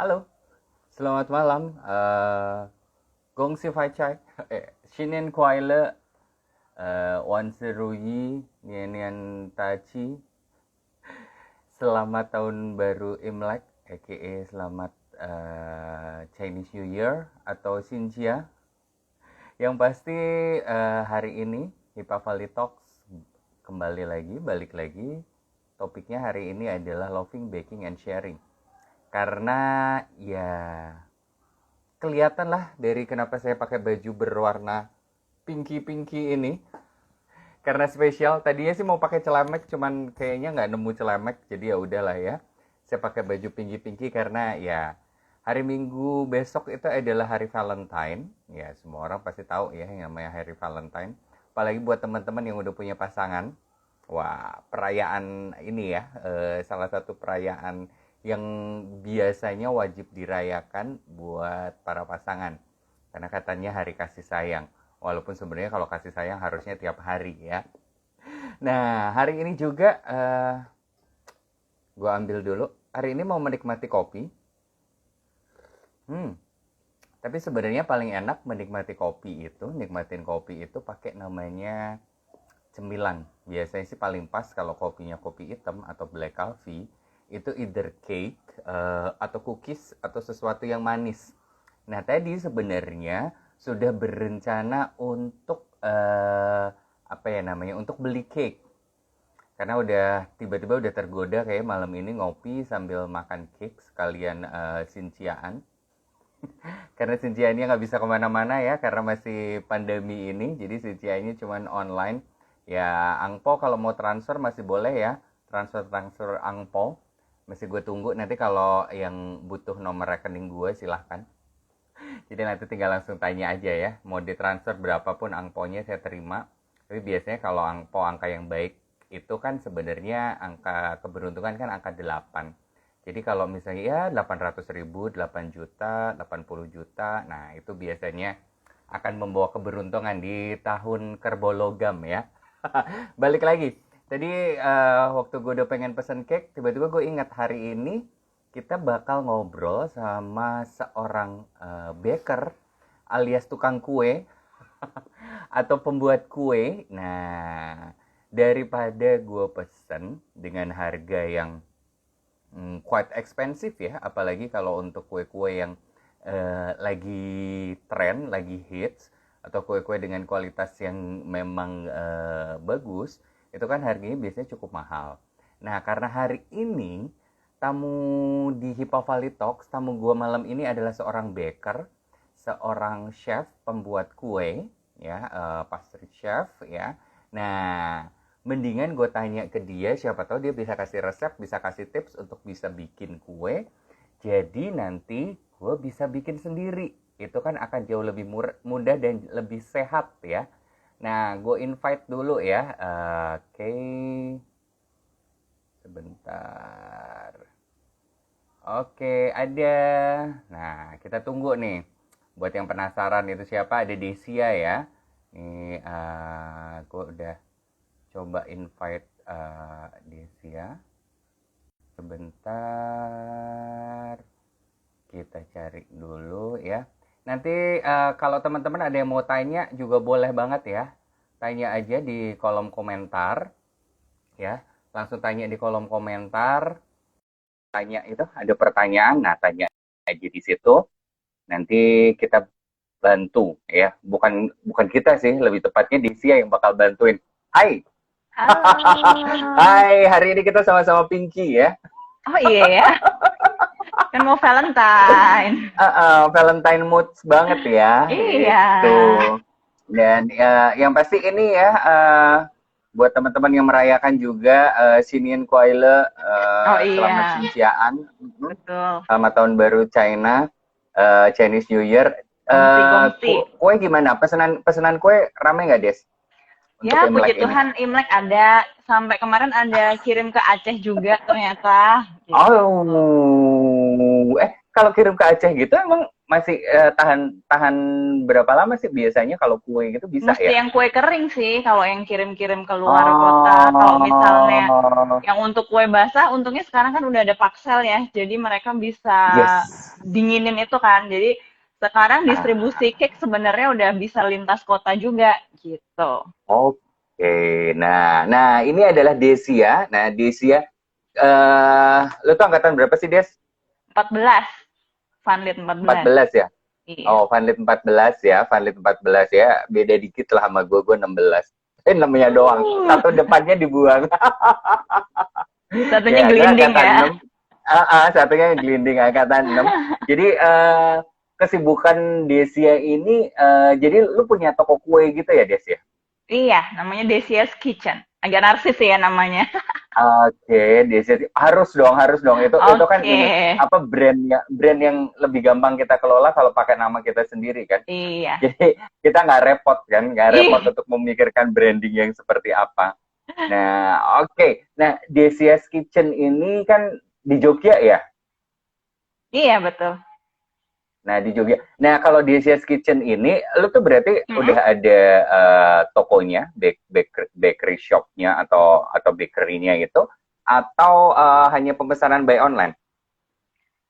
Halo, selamat malam. Gong Si Fai Chai. Shinian Kuai Le. Wan Si Ru Yi. Nian Nian Ta Chi. Selamat tahun baru Imlek, aka selamat Chinese New Year atau Xinjia. Yang pasti hari ini Hipa Valley Talks kembali lagi, balik lagi. Topiknya hari ini adalah loving, baking, and sharing. Karena ya kelihatan lah dari kenapa saya pakai baju berwarna pinky-pinky ini. Karena spesial, tadinya sih mau pakai celemek, cuman kayaknya nggak nemu celemek, jadi ya udahlah ya. Saya pakai baju pinky-pinky karena ya hari Minggu besok itu adalah hari Valentine. Ya semua orang pasti tahu ya yang namanya hari Valentine. Apalagi buat teman-teman yang udah punya pasangan. Wah, perayaan ini ya, salah satu perayaan yang biasanya wajib dirayakan buat para pasangan. Karena katanya hari kasih sayang. Walaupun sebenarnya kalau kasih sayang harusnya tiap hari ya. Nah, hari ini juga gue ambil dulu. Hari ini mau menikmati kopi. Tapi sebenarnya paling enak menikmati kopi itu, nikmatin kopi itu pakai namanya cemilan. Biasanya sih paling pas kalau kopinya kopi hitam atau black coffee itu either cake atau cookies atau sesuatu yang manis. Nah tadi sebenarnya sudah berencana untuk apa ya namanya untuk beli cake karena udah tiba-tiba udah tergoda kayak malam ini ngopi sambil makan cake sekalian sinciaan. Karena sinciannya nggak bisa kemana-mana ya karena masih pandemi ini, jadi sinciannya cuma online. Ya angpo kalau mau transfer masih boleh ya, transfer angpo masih gue tunggu. Nanti kalau yang butuh nomor rekening gue silahkan, jadi nanti tinggal langsung tanya aja ya, mau ditransfer berapapun angponya saya terima. Tapi biasanya kalau angpo angka yang baik itu kan sebenarnya angka keberuntungan kan angka 8. Jadi kalau misalnya ya 800.000, 8 juta, 80 juta, nah itu biasanya akan membawa keberuntungan di tahun kerbologam ya. Balik lagi. Tadi waktu gue udah pengen pesen cake, tiba-tiba gue ingat hari ini kita bakal ngobrol sama seorang baker alias tukang kue atau pembuat kue. Nah, daripada gue pesen dengan harga yang quite expensive ya, apalagi kalau untuk kue-kue yang lagi tren, lagi hits, atau kue-kue dengan kualitas yang memang bagus, itu kan harganya biasanya cukup mahal. Nah, karena hari ini tamu di Hipa Valley Talks, tamu gua malam ini adalah seorang baker, seorang chef pembuat kue, ya, pastry chef, ya. Nah, mendingan gue tanya ke dia, siapa tahu dia bisa kasih resep, bisa kasih tips untuk bisa bikin kue. Jadi nanti gue bisa bikin sendiri. Itu kan akan jauh lebih mudah dan lebih sehat ya. Nah, gue invite dulu ya. Oke. Sebentar. Oke, ada. Nah, kita tunggu nih. Buat yang penasaran itu siapa? Ada Desia ya. Nih, gue udah coba invite Desia. Sebentar. Kita cari dulu ya. Nanti kalau teman-teman ada yang mau tanya juga boleh banget ya. Tanya aja di kolom komentar ya. Langsung tanya di kolom komentar. Tanya itu ada pertanyaan, nah tanya aja di situ. Nanti kita bantu ya. Bukan bukan kita sih, lebih tepatnya Desia yang bakal bantuin. Hai. Halo. Hai, hari ini kita sama-sama Pinky ya. Oh iya ya, kan mau Valentine. Valentine moods banget ya, Iya. itu. Dan ya, yang pasti ini ya, buat teman-teman yang merayakan juga Sinian Kuaile, Oh selamat iya, Xinjiang, betul. selamat tahun baru China, Chinese New Year. Gongsi-gongsi. Kue gimana? Pesanan pesanan kue rame nggak Des? Untuk Ya, puji Imlek ini? Tuhan Imlek ada. Sampai kemarin ada kirim ke Aceh juga ternyata. Gitu. Oh, kalau kirim ke Aceh gitu emang masih tahan tahan berapa lama sih biasanya kalau kue gitu bisa Mesti ya? yang kue kering sih, kalau yang kirim-kirim ke luar kota. Kalau misalnya Oh, yang untuk kue basah, untungnya sekarang kan udah ada Paxel ya. Jadi mereka bisa yes. dinginin itu kan. Jadi sekarang Ah, distribusi cake sebenarnya udah bisa lintas kota juga gitu. oke. Nah ini adalah Desia. Nah Desia, lu tuh angkatan berapa sih, Des? 14, Funlit 14. 14 ya? Iya. Oh, Vanlit 14 ya, Vanlit 14 ya. Beda dikit lah sama gue 16. Namanya doang. Satu depannya dibuang. Satunya Ya, gue gelinding angkatan ya. 6. Satunya gelinding angkatan 6. Jadi, kesibukan Desia ini, jadi lu punya toko kue gitu ya, Des ya? Iya, namanya Desia's Kitchen. Agak narsis ya namanya. Oke, Desia harus dong. Itu kan Oke. ini apa brand yang lebih gampang kita kelola kalau pakai nama kita sendiri kan. Iya. Jadi kita nggak repot Ih, untuk memikirkan branding yang seperti apa. Nah, oke. Nah, Desia's Kitchen ini kan di Jogja ya. iya betul. Nah, di Jogja. Nah, kalau Desia's Kitchen ini, lu tuh berarti Mm-mm. udah ada tokonya, bakery shopnya atau bakerynya itu, atau hanya pemesanan by online?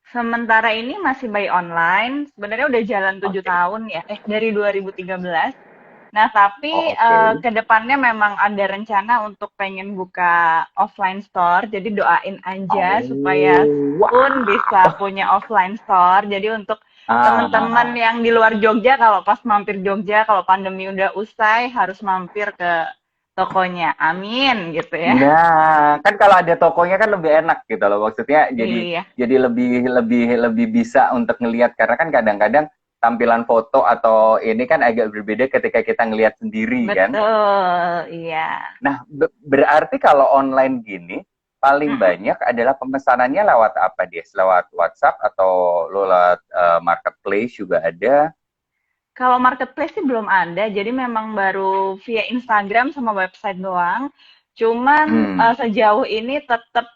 Sementara ini masih by online. Sebenarnya udah jalan 7 Oke. tahun ya. Dari 2013. Nah, tapi Oh, oke. ke depannya memang ada rencana untuk pengen buka offline store. Jadi doain aja supaya Oh, pun bisa wow. punya offline store. Jadi untuk teman-teman Ah, yang di luar Jogja, kalau pas mampir Jogja, kalau pandemi udah usai, harus mampir ke tokonya. Amin, gitu ya. nah, kan kalau ada tokonya kan lebih enak gitu loh. Maksudnya Iya, jadi lebih bisa untuk ngelihat karena kan kadang-kadang tampilan foto atau ini kan agak berbeda ketika kita ngelihat sendiri kan. betul, iya. Nah, berarti kalau online gini paling Mm-mm. banyak adalah pemesanannya lewat apa dia? Lewat WhatsApp atau lo lewat marketplace juga ada? Kalau marketplace sih belum ada, jadi memang baru via Instagram sama website doang. Cuman Hmm. sejauh ini tetap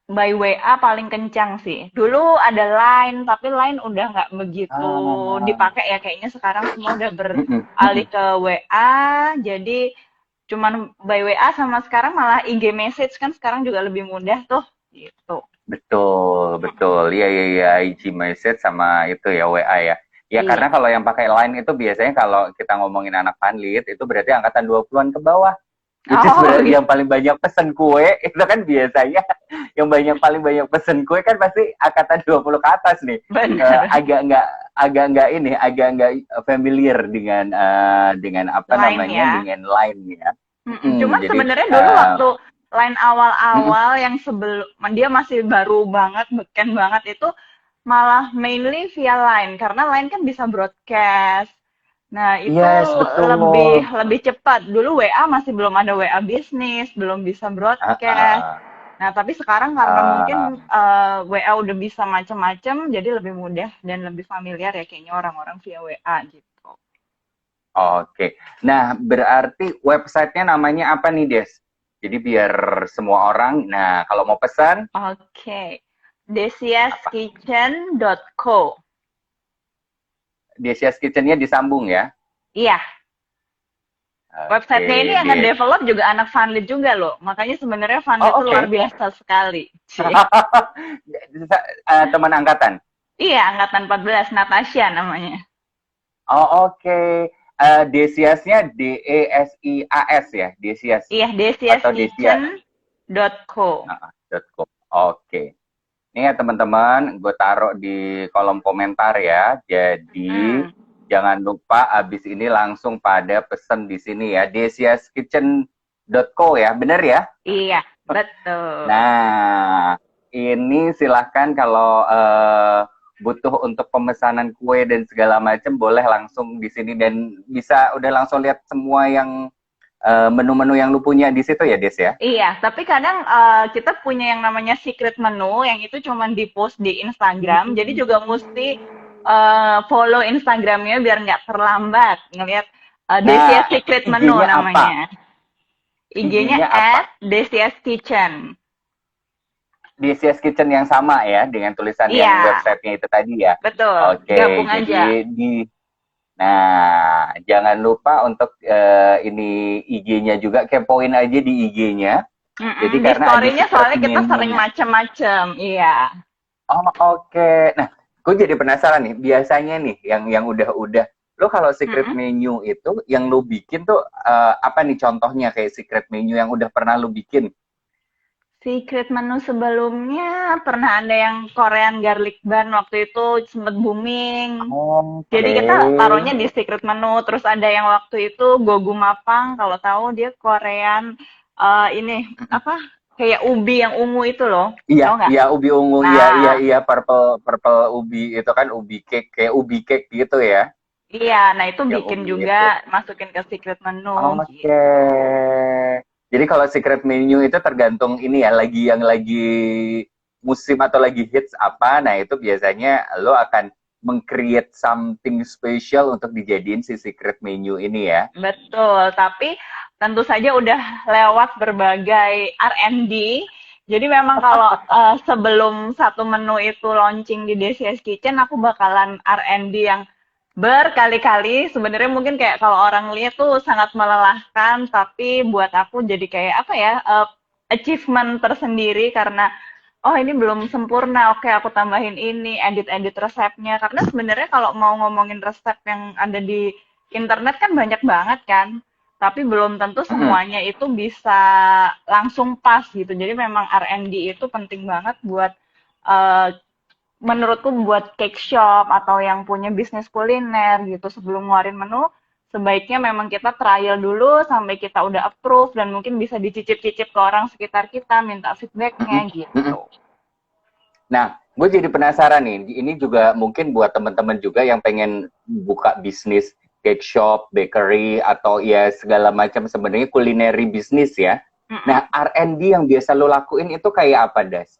by WA paling kencang sih. Dulu ada Line, tapi Line udah nggak begitu Ah. dipakai ya. Kayaknya sekarang semua udah Mm-mm, beralih mm-mm. ke WA. Jadi cuman by WA sama sekarang malah IG message kan sekarang juga lebih mudah tuh. Gitu. Betul, betul. Iya, iya, iya. IG message sama itu ya, WA ya. Ya, Iya. karena kalau yang pakai Line itu biasanya kalau kita ngomongin anak panlit, itu berarti angkatan 20-an ke bawah. Which is Oh, yang paling banyak pesen kue, itu kan biasanya yang paling banyak pesen kue kan pasti angkatan 20 ke atas nih. Eh, benar. agak nggak ini, agak nggak familiar dengan apa Lain namanya, ya. dengan Line ya. Cuman Jadi, sebenarnya dulu waktu line awal-awal yang sebelum dia masih baru banget, beken banget itu malah mainly via line karena line kan bisa broadcast. Nah, itu yes, lebih betul. lebih cepat. Dulu WA masih belum ada WA bisnis, belum bisa Ah, broadcast. ah, Nah, tapi sekarang karena ah. mungkin WA udah bisa macam-macam, jadi lebih mudah dan lebih familiar ya kayaknya orang-orang via WA gitu. Oke. Nah, berarti websitenya namanya apa nih, Des? Jadi biar semua orang, nah kalau mau pesan, Oke. apa? desiaskitchen.co. Desia's Kitchen-nya disambung ya? Iya, websitenya ini Oke, yang Des. nge-develop juga anak Funlit juga loh. Makanya sebenarnya Funlit Oh, itu luar oke. biasa sekali. Cie. Teman angkatan? Iya, angkatan 14, Natasha namanya. Oh, oke. Desiasnya Desias ya? Desias Iya, atau Desia? desiaskitchen.co. .com. Oke. Ini ya teman-teman, gue taruh di kolom komentar ya. Jadi Hmm, jangan lupa abis ini langsung pada pesen di sini ya. desiaskitchen.co ya, bener ya? iya, betul. Nah, ini silahkan kalau butuh untuk pemesanan kue dan segala macam boleh langsung di sini dan bisa udah langsung lihat semua yang menu-menu yang lu punya di situ ya, Des ya? Iya, tapi kadang kita punya yang namanya secret menu, yang itu cuma di-post di Instagram. Jadi juga mesti follow Instagramnya biar nggak terlambat ngelihat Desia Nah, Secret Menu IG-nya apa? namanya. IG-nya IG-nya apa? @Desia's Kitchen. Desia's Kitchen yang sama ya dengan tulisan Iya, yang websitenya itu tadi ya. betul. Oke, Gabung aja. jadi nah jangan lupa untuk ini IG-nya juga kepoin aja di IG-nya. Jadi Di karena ada story-nya secret soalnya kita sering menu-nya. macem-macem. Iya. Oh, oke. Nah, gue jadi penasaran nih, biasanya nih yang udah-udah, lo kalau secret Mm-mm. menu itu yang lo bikin tuh apa nih contohnya kayak secret menu yang udah pernah lo bikin? Secret menu sebelumnya pernah ada yang Korean garlic bun waktu itu sempet booming. Jadi Oke. kita taruhnya di secret menu. Terus ada yang waktu itu Gogu Mapang, kalau tahu dia Korean ini apa kayak ubi yang ungu itu loh, Iya, tahu nggak? iya ubi ungu, iya iya Nah, iya purple purple ubi itu kan ubi cake kayak ubi cake gitu ya. iya, nah itu Yang bikin ubi juga itu. masukin ke secret menu Oke. gitu. Jadi kalau secret menu itu tergantung ini ya, lagi yang lagi musim atau lagi hits apa, nah itu biasanya lo akan meng-create something special untuk dijadiin si secret menu ini ya. Betul, tapi tentu saja udah lewat berbagai R&D. Jadi memang kalau sebelum satu menu itu launching di DCS Kitchen, aku bakalan R&D yang berkali-kali. Sebenarnya mungkin kayak kalau orang lihat tuh sangat melelahkan, tapi buat aku jadi kayak apa ya, achievement tersendiri karena oh ini belum sempurna, oke aku tambahin ini, edit-edit resepnya. Karena sebenarnya kalau mau ngomongin resep yang ada di internet kan banyak banget kan, tapi belum tentu Mm-mm. semuanya itu bisa langsung pas gitu. Jadi memang R&D itu penting banget buat eh, menurutku buat cake shop atau yang punya bisnis kuliner gitu. Sebelum ngeluarin menu, sebaiknya memang kita trial dulu sampai kita udah approve dan mungkin bisa dicicip-cicip ke orang sekitar kita, minta feedbacknya Mm-mm. Mm-mm. gitu. Nah, gue jadi penasaran nih, ini juga mungkin buat teman-teman juga yang pengen buka bisnis cake shop, bakery, atau ya segala macam sebenarnya culinary bisnis ya. Mm-mm. Nah, R&D yang biasa lo lakuin itu kayak apa, Das?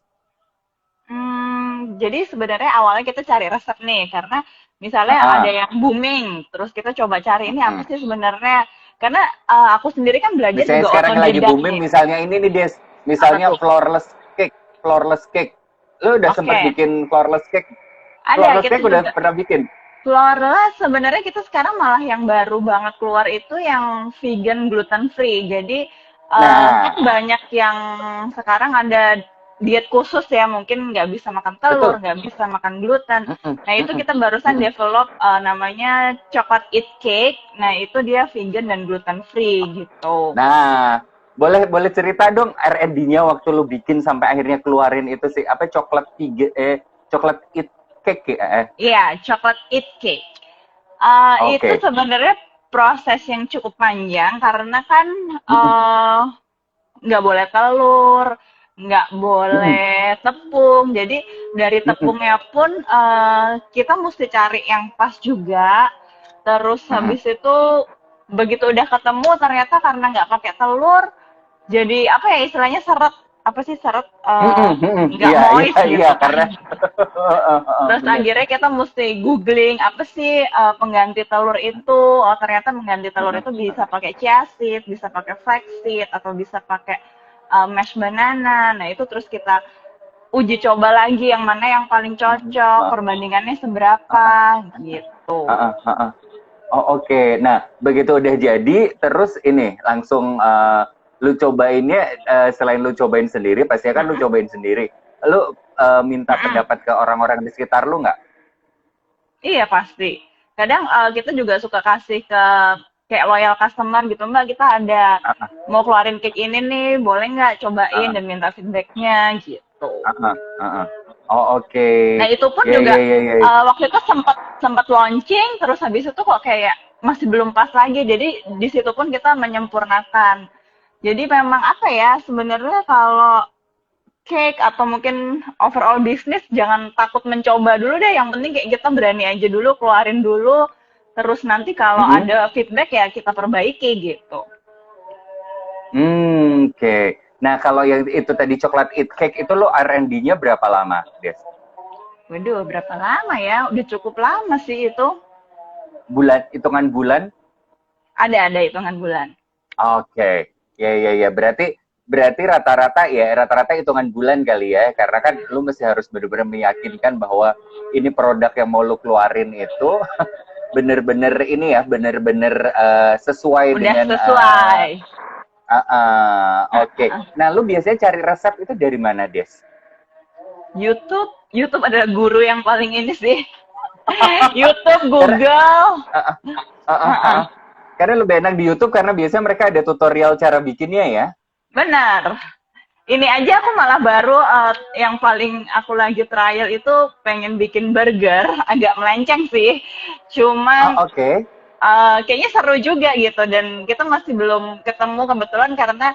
Jadi sebenarnya awalnya kita cari resep nih, karena misalnya ada Ah, yang booming, terus kita coba cari ini apa mm-mm. sih sebenarnya. Karena aku sendiri kan belajar Misalnya juga sekarang yang lagi otodidak booming, nih. misalnya ini nih, Des. Apa Misalnya tuh? flawless cake. Lo udah Oke, sempat bikin flawless cake? ada Flawless kita cake udah juga. pernah bikin? Flora sebenarnya kita sekarang malah yang baru banget keluar itu yang vegan gluten free. Jadi kan Nah, banyak yang sekarang ada diet khusus ya, mungkin nggak bisa makan telur, betul. nggak bisa makan gluten. Mm-mm, Nah itu mm-mm, kita barusan mm-mm. develop namanya chocolate eat cake. Nah itu dia vegan dan gluten free gitu. Nah, boleh boleh cerita dong R&D-nya waktu lu bikin sampai akhirnya keluarin itu sih apa coklat it cake ya? Iya, chocolate eat cake. Itu Oke. sebenarnya proses yang cukup panjang karena kan Mm-mm, nggak boleh telur, nggak mm-mm, boleh tepung. Jadi dari mm-mm, tepungnya pun kita mesti cari yang pas juga. Terus mm-mm. habis itu begitu udah ketemu ternyata karena nggak pakai telur, jadi apa ya istilahnya seret apa sih seret Mm-mm, mm-mm. nggak Iya, iya, moist iya gitu karena kan. Terus bener. akhirnya kita mesti googling apa sih pengganti telur itu. Oh ternyata pengganti telur Mm-mm, itu bisa pakai chia seed, bisa pakai flaxseed, atau bisa pakai mashed banana. Nah itu terus kita uji coba lagi yang mana yang paling mm-mm. cocok, Ah, perbandingannya ah, seberapa ah, gitu. ah, ah, ah. Oh, oke. Nah, begitu udah jadi, terus ini langsung lu cobainnya selain lu cobain sendiri, pastinya kan lu Mm-mm, cobain sendiri. Lu minta mm-mm. pendapat ke orang-orang di sekitar lu nggak? Iya pasti. Kadang kita juga suka kasih ke kayak loyal customer gitu, Mbak, kita ada Ah, mau keluarin cake ini nih, boleh nggak cobain ah, dan minta feedbacknya gitu. ah, ah, ah, ah. Oh, oke. Nah itu pun Ya, juga ya, ya, ya. waktu itu sempat sempat launching, terus habis itu kok kayak masih belum pas lagi. Jadi di situ pun kita menyempurnakan. Jadi memang apa ya sebenarnya kalau cake atau mungkin overall bisnis jangan takut mencoba dulu deh. Yang penting kayak kita berani aja dulu, keluarin dulu. Terus nanti kalau Mm-mm. ada feedback ya kita perbaiki gitu. Oke. Nah, kalau yang itu tadi coklat it cake itu lo R&D-nya berapa lama, Des? Waduh, berapa lama ya? Udah cukup lama sih itu. Bulan, hitungan bulan? Ada hitungan bulan. Oke, ya ya ya. Berarti berarti rata-rata hitungan bulan kali ya, karena kan lu mesti harus benar-benar meyakinkan bahwa ini produk yang mau lu keluarin itu bener-bener ini ya, bener-bener sesuai Udah dengan sesuai. oke. Nah, lu biasanya cari resep itu dari mana, Des? YouTube YouTube adalah guru yang paling ini sih. YouTube, Karena Google. uh, uh, uh, uh, Heeh, uh. Karena lebih enak di YouTube karena biasanya mereka ada tutorial cara bikinnya ya. benar. Ini aja aku malah baru yang paling aku lagi trial itu pengen bikin burger, agak melenceng sih. Oh, Cuman oke. kayaknya seru juga gitu dan kita masih belum ketemu kebetulan karena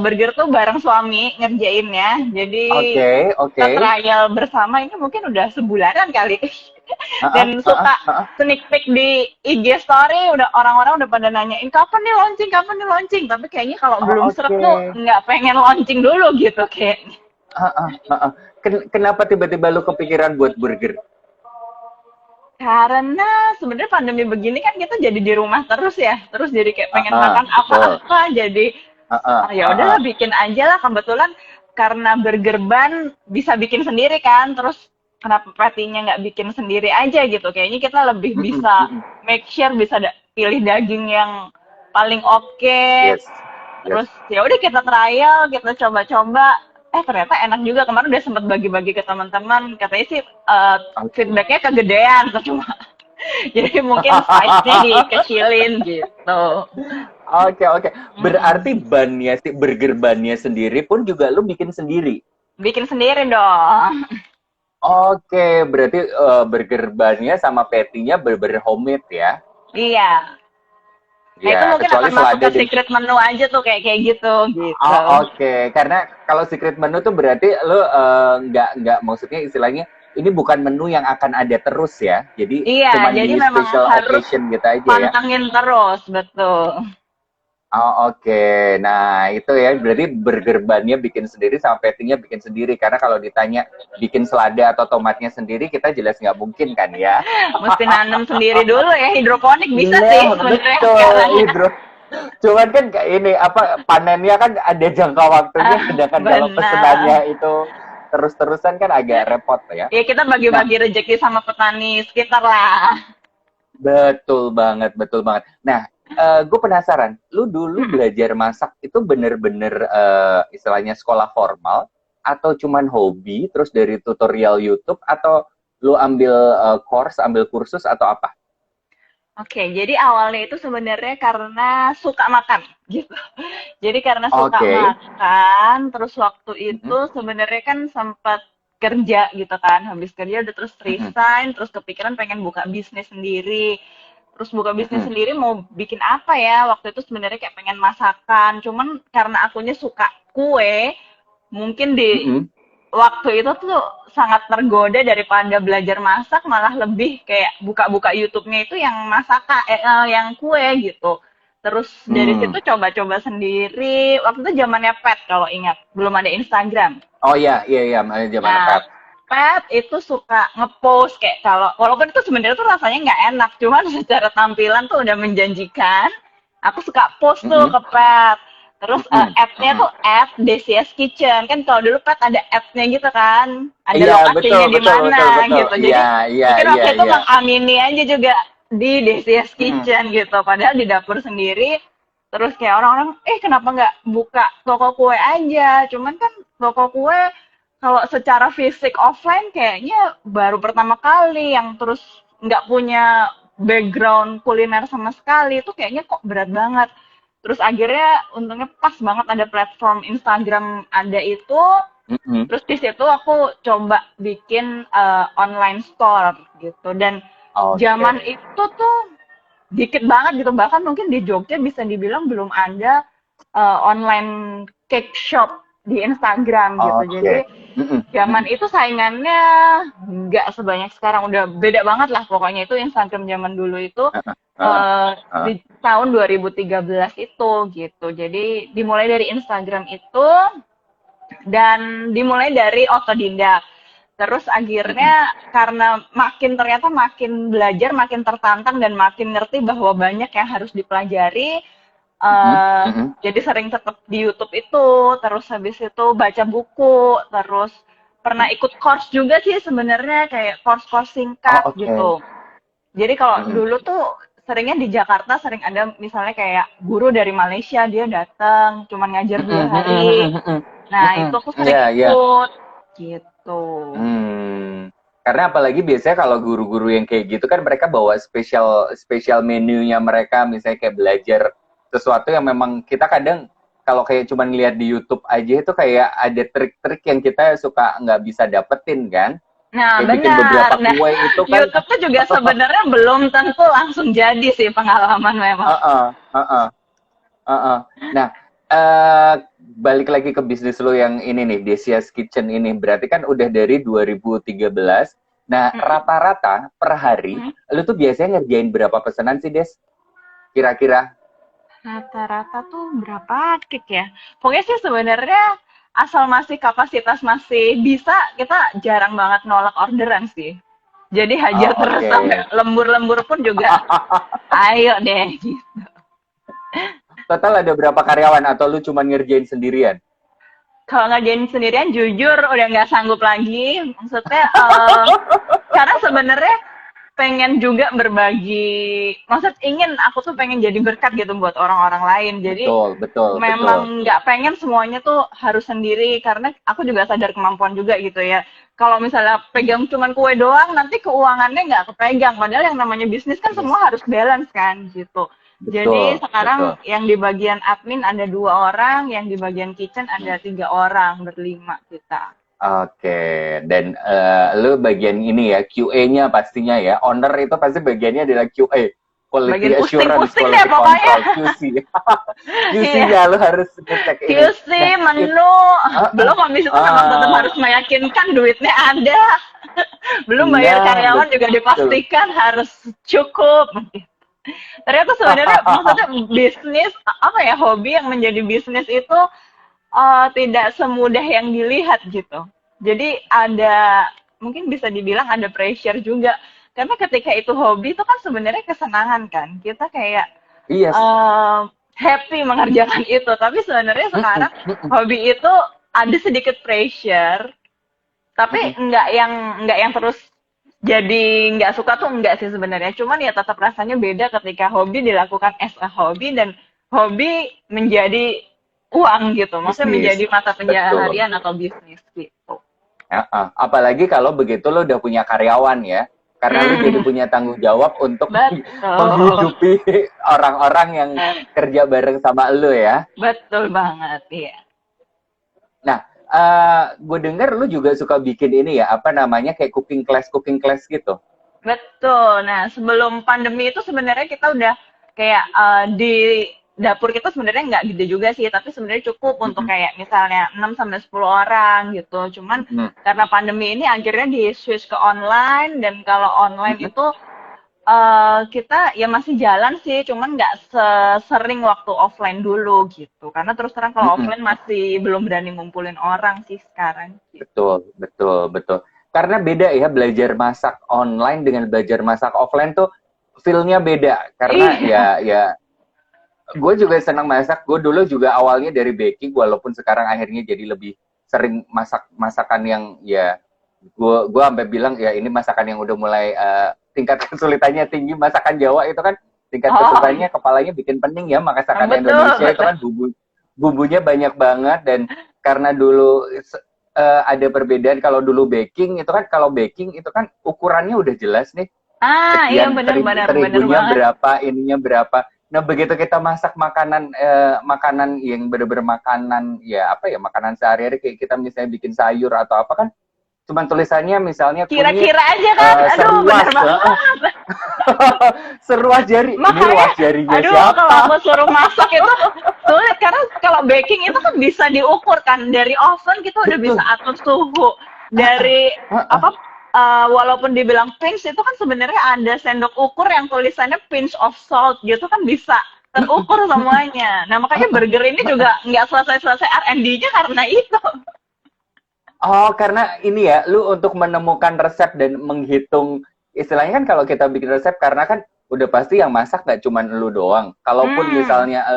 burger tuh bareng suami ngerjainnya. Jadi Oke, kita oke. trial bersama ini mungkin udah sebulanan kali. Heeh, Dan heeh, suka heeh. sneak peek di IG story udah orang-orang udah pada nanyain kapan nih launching, tapi kayaknya kalau Oh, belum seret oke. tuh nggak pengen launching dulu gitu kayaknya. Heeh, heeh. Kenapa tiba-tiba lu kepikiran buat burger? Karena sebenarnya pandemi begini kan kita jadi di rumah terus ya, terus jadi kayak pengen Heeh, makan betul. apa-apa, jadi Heeh, ya heeh. udahlah bikin aja lah. Kebetulan karena burger bun bisa bikin sendiri kan, terus kenapa patty-nya nggak bikin sendiri aja gitu? Kayaknya kita lebih Mm-mm, bisa mm-mm. make sure bisa pilih daging yang paling oke. Yes. Yes. Terus ya udah kita trial, kita coba-coba. Ternyata enak juga. Kemarin udah sempat bagi-bagi ke teman-teman. Katanya sih Oke. feedbacknya kegedean cuma. Jadi mungkin size-nya dikecilin gitu. Oke, oke. Mm-mm. Berarti bannya sih burger bannya sendiri pun juga lu bikin sendiri. Bikin sendiri dong. Oke, berarti burger bannya sama patty-nya bener-bener homemade ya. Iya. Nah itu Ya, mungkin kecuali akan masuk selada ke dan secret menu aja tuh kayak gitu gitu. oh, oke. Karena kalau secret menu tuh berarti lu nggak maksudnya istilahnya ini bukan menu yang akan ada terus ya. Jadi Iya, cuman jadi di memang special harus occasion gitu aja ya. pantengin terus, betul. Oh, oke. Nah, itu ya berarti burger bannya bikin sendiri sama patty-nya bikin sendiri. Karena kalau ditanya bikin selada atau tomatnya sendiri, kita jelas nggak mungkin kan ya. Mesti nanam sendiri dulu ya, hidroponik bisa Iya, sih sebenarnya betul. sekarang ya. Hidro. Cuman kan kayak ini apa panennya kan ada jangka waktunya, Ah, sedangkan kalau benar. pesenannya itu terus-terusan kan agak repot ya. Ya kita Nah, bagi-bagi rezeki sama petani sekitar lah. betul banget, betul banget. Nah, gue penasaran, lu dulu belajar masak itu bener-bener istilahnya sekolah formal atau cuman hobi, terus dari tutorial YouTube atau lu ambil course, ambil kursus atau apa? Oke, jadi awalnya itu sebenarnya karena suka makan gitu. Jadi karena suka Oke. makan, terus waktu itu Mhm, sebenarnya kan sempat kerja gitu kan. Habis kerja udah terus mhm, resign, terus kepikiran pengen buka bisnis sendiri. Terus buka bisnis mhm, sendiri mau bikin apa ya? Waktu itu sebenarnya kayak pengen masakan. Cuman karena akunya suka kue, mungkin di mhm. waktu itu tuh sangat tergoda daripada belajar masak malah lebih kayak buka-buka YouTube-nya itu yang masakan yang kue gitu. Terus dari situ Hmm. coba-coba sendiri. Waktu itu zamannya pet kalau ingat, belum ada Instagram. Oh iya, iya, iya, zaman Nah, pet. pet itu suka ngepost kayak kalau walaupun itu sebenarnya tuh rasanya nggak enak, cuman secara tampilan tuh udah menjanjikan. Aku suka post tuh Mhm, ke pet. Terus mhm, app-nya mhm. tuh app DCS Kitchen. Kan kalau dulu pet ada app-nya gitu kan. Ada Iya, betul, lokasinya di betul, betul, mana betul. gitu. Iya, Jadi iya, mungkin iya, waktu itu iya. mengamini aja juga di DCS Mhm, Kitchen gitu. Padahal di dapur sendiri. Terus kayak orang-orang, kenapa nggak buka toko kue aja? Cuman kan toko kue kalau secara fisik offline kayaknya baru pertama kali yang terus nggak punya background kuliner sama sekali itu kayaknya kok berat banget. Terus akhirnya untungnya pas banget ada platform Instagram ada itu. mhm. Terus di situ aku coba bikin online store gitu. Dan Oke. zaman itu tuh dikit banget gitu. Bahkan mungkin di Jogja bisa dibilang belum ada online cake shop di Instagram gitu. Oke. Jadi Mhm, zaman mhm. itu saingannya nggak sebanyak sekarang, udah beda banget lah pokoknya itu Instagram zaman dulu itu Heeh, heeh, di heeh. tahun 2013 itu gitu. Jadi dimulai dari Instagram itu dan dimulai dari otodidak. Terus Mhm, akhirnya karena ternyata makin belajar, makin tertantang dan makin ngerti bahwa banyak yang harus dipelajari, mhm, eh mhm. jadi sering tetap di YouTube itu, terus habis itu baca buku, terus pernah ikut course juga sih sebenarnya kayak course-course Oh, singkat oke. gitu. Jadi kalau Mhm. dulu tuh seringnya di Jakarta sering ada misalnya kayak guru dari Malaysia dia datang cuman ngajar Mhm, dua mhm, hari. mhm, mhm. Nah Mhm. itu aku sering Iya, iya. ikut gitu. Tuh. Karena apalagi biasanya kalau guru-guru yang kayak gitu kan mereka bawa spesial menunya mereka, misalnya kayak belajar sesuatu yang memang kita kadang kalau kayak cuman lihat di YouTube aja itu kayak ada trik-trik yang kita suka nggak bisa dapetin kan. Nah, Kayak bikin benar. beberapa Nah, kue itu kan. YouTube tuh juga sebenarnya belum tentu langsung jadi sih pengalaman memang. Heeh, heeh, heeh. Nah, balik lagi ke bisnis lo yang ini nih, Desia's Kitchen ini. Berarti kan udah dari 2013. Nah, Mm, rata-rata per hari, mm. lo tuh biasanya ngerjain berapa pesanan sih, Des? Kira-kira? Rata-rata tuh berapa kek ya? Pokoknya sih sebenarnya asal masih kapasitas masih bisa, kita jarang banget nolak orderan sih. Jadi hajar Oh, terus oke. sampai lembur-lembur pun juga ayo deh. Total ada berapa karyawan atau lu cuma ngerjain sendirian? Kalau ngerjain sendirian jujur udah nggak sanggup lagi. Maksudnya karena sebenarnya pengen juga berbagi, maksud ingin aku tuh pengen jadi berkat gitu buat orang-orang lain. Jadi Betul, betul, betul. memang nggak pengen semuanya tuh harus sendiri karena aku juga sadar kemampuan juga gitu ya. Kalau misalnya pegang cuman kue doang, nanti keuangannya nggak kepegang. Padahal yang namanya bisnis kan Yes. semua harus balance kan gitu. Jadi Betul, betul. sekarang yang di bagian admin ada 2 orang, yang di bagian kitchen ada 3 orang, berlima kita. Oke, dan lu bagian ini ya, QA-nya pastinya ya. Owner itu pasti bagiannya adalah QA, Bagian Quality Assurance, pusing-pusing deh Quality pokoknya. Control, QC. Iya. QC-nya lu harus ngecek ini. QC, Nah, menu, belum habis itu memang tetap uh, harus meyakinkan duitnya ada. Belum bayar nah, karyawan juga betul. dipastikan harus cukup. Ternyata sebenarnya maksudnya bisnis apa ya, hobi yang menjadi bisnis itu tidak semudah yang dilihat gitu. Jadi ada, mungkin bisa dibilang ada pressure juga. Karena ketika itu hobi itu kan sebenarnya kesenangan kan. Kita kayak Iya. happy mengerjakan itu. Tapi sebenarnya sekarang Mm-mm, mm-mm, hobi itu ada sedikit pressure, tapi mm-mm. nggak yang terus jadi nggak suka tuh enggak sih sebenarnya. Cuman ya tetap rasanya beda ketika hobi dilakukan as a hobby dan hobi menjadi uang gitu. Maksudnya Bisnis, menjadi mata betul. pencaharian atau bisnis gitu. Apalagi kalau begitu lo udah punya karyawan ya, karena lo jadi Hmm, punya tanggung jawab untuk betul. menghidupi orang-orang yang kerja bareng sama lo ya. Betul banget, iya. Nah, gue denger lu juga suka bikin ini ya, apa namanya kayak cooking class gitu. Betul. Nah, sebelum pandemi itu sebenarnya kita udah kayak di dapur kita sebenarnya nggak gede juga sih, tapi sebenarnya cukup untuk Mm-mm, kayak misalnya 6 sampai 10 orang gitu. Cuman mm-mm, karena pandemi ini akhirnya di switch ke online dan kalau online mm-mm, itu kita ya masih jalan sih, cuman nggak sesering waktu offline dulu gitu. Karena terus terang kalau mm-mm. offline masih belum berani ngumpulin orang sih sekarang gitu. Betul, betul, betul. Karena beda ya belajar masak online dengan belajar masak offline tuh feel-nya beda. Karena Iya. ya gue juga senang masak. Gue dulu juga awalnya dari baking, walaupun sekarang akhirnya jadi lebih sering masak masakan yang ya gue sampai bilang ya ini masakan yang udah mulai tingkat kesulitannya tinggi. Masakan Jawa itu kan tingkat Oh, kesulitannya kepalanya bikin pening ya. Masakan betul, Indonesia itu betul. kan bumbunya banyak banget dan karena dulu ada perbedaan. Kalau dulu baking itu kan, kalau baking itu kan ukurannya udah jelas nih, Ah, iya sekian benar-benar benar terigunya banget. berapa, ininya berapa. Nah, begitu kita masak makanan yang bener-bener makanan ya apa ya, makanan sehari-hari kayak kita misalnya bikin sayur atau apa kan, cuman tulisannya misalnya kunyit Kira-kira aja kan, aduh benar seruas, banget. seruas jari. Ini Makanya, ruas jarinya aduh kalau siapa? aku suruh masak itu sulit karena kalau baking itu kan bisa diukur kan dari oven kita udah bisa Betul. atur suhu dari apa walaupun dibilang pinch itu kan sebenarnya ada sendok ukur yang tulisannya pinch of salt gitu kan bisa terukur semuanya. Nah makanya burger ini juga nggak selesai-selesai R&D-nya karena itu. Oh, karena ini ya, lu untuk menemukan resep dan menghitung, istilahnya kan kalau kita bikin resep, karena kan udah pasti yang masak nggak cuma lu doang. Kalaupun Hmm, misalnya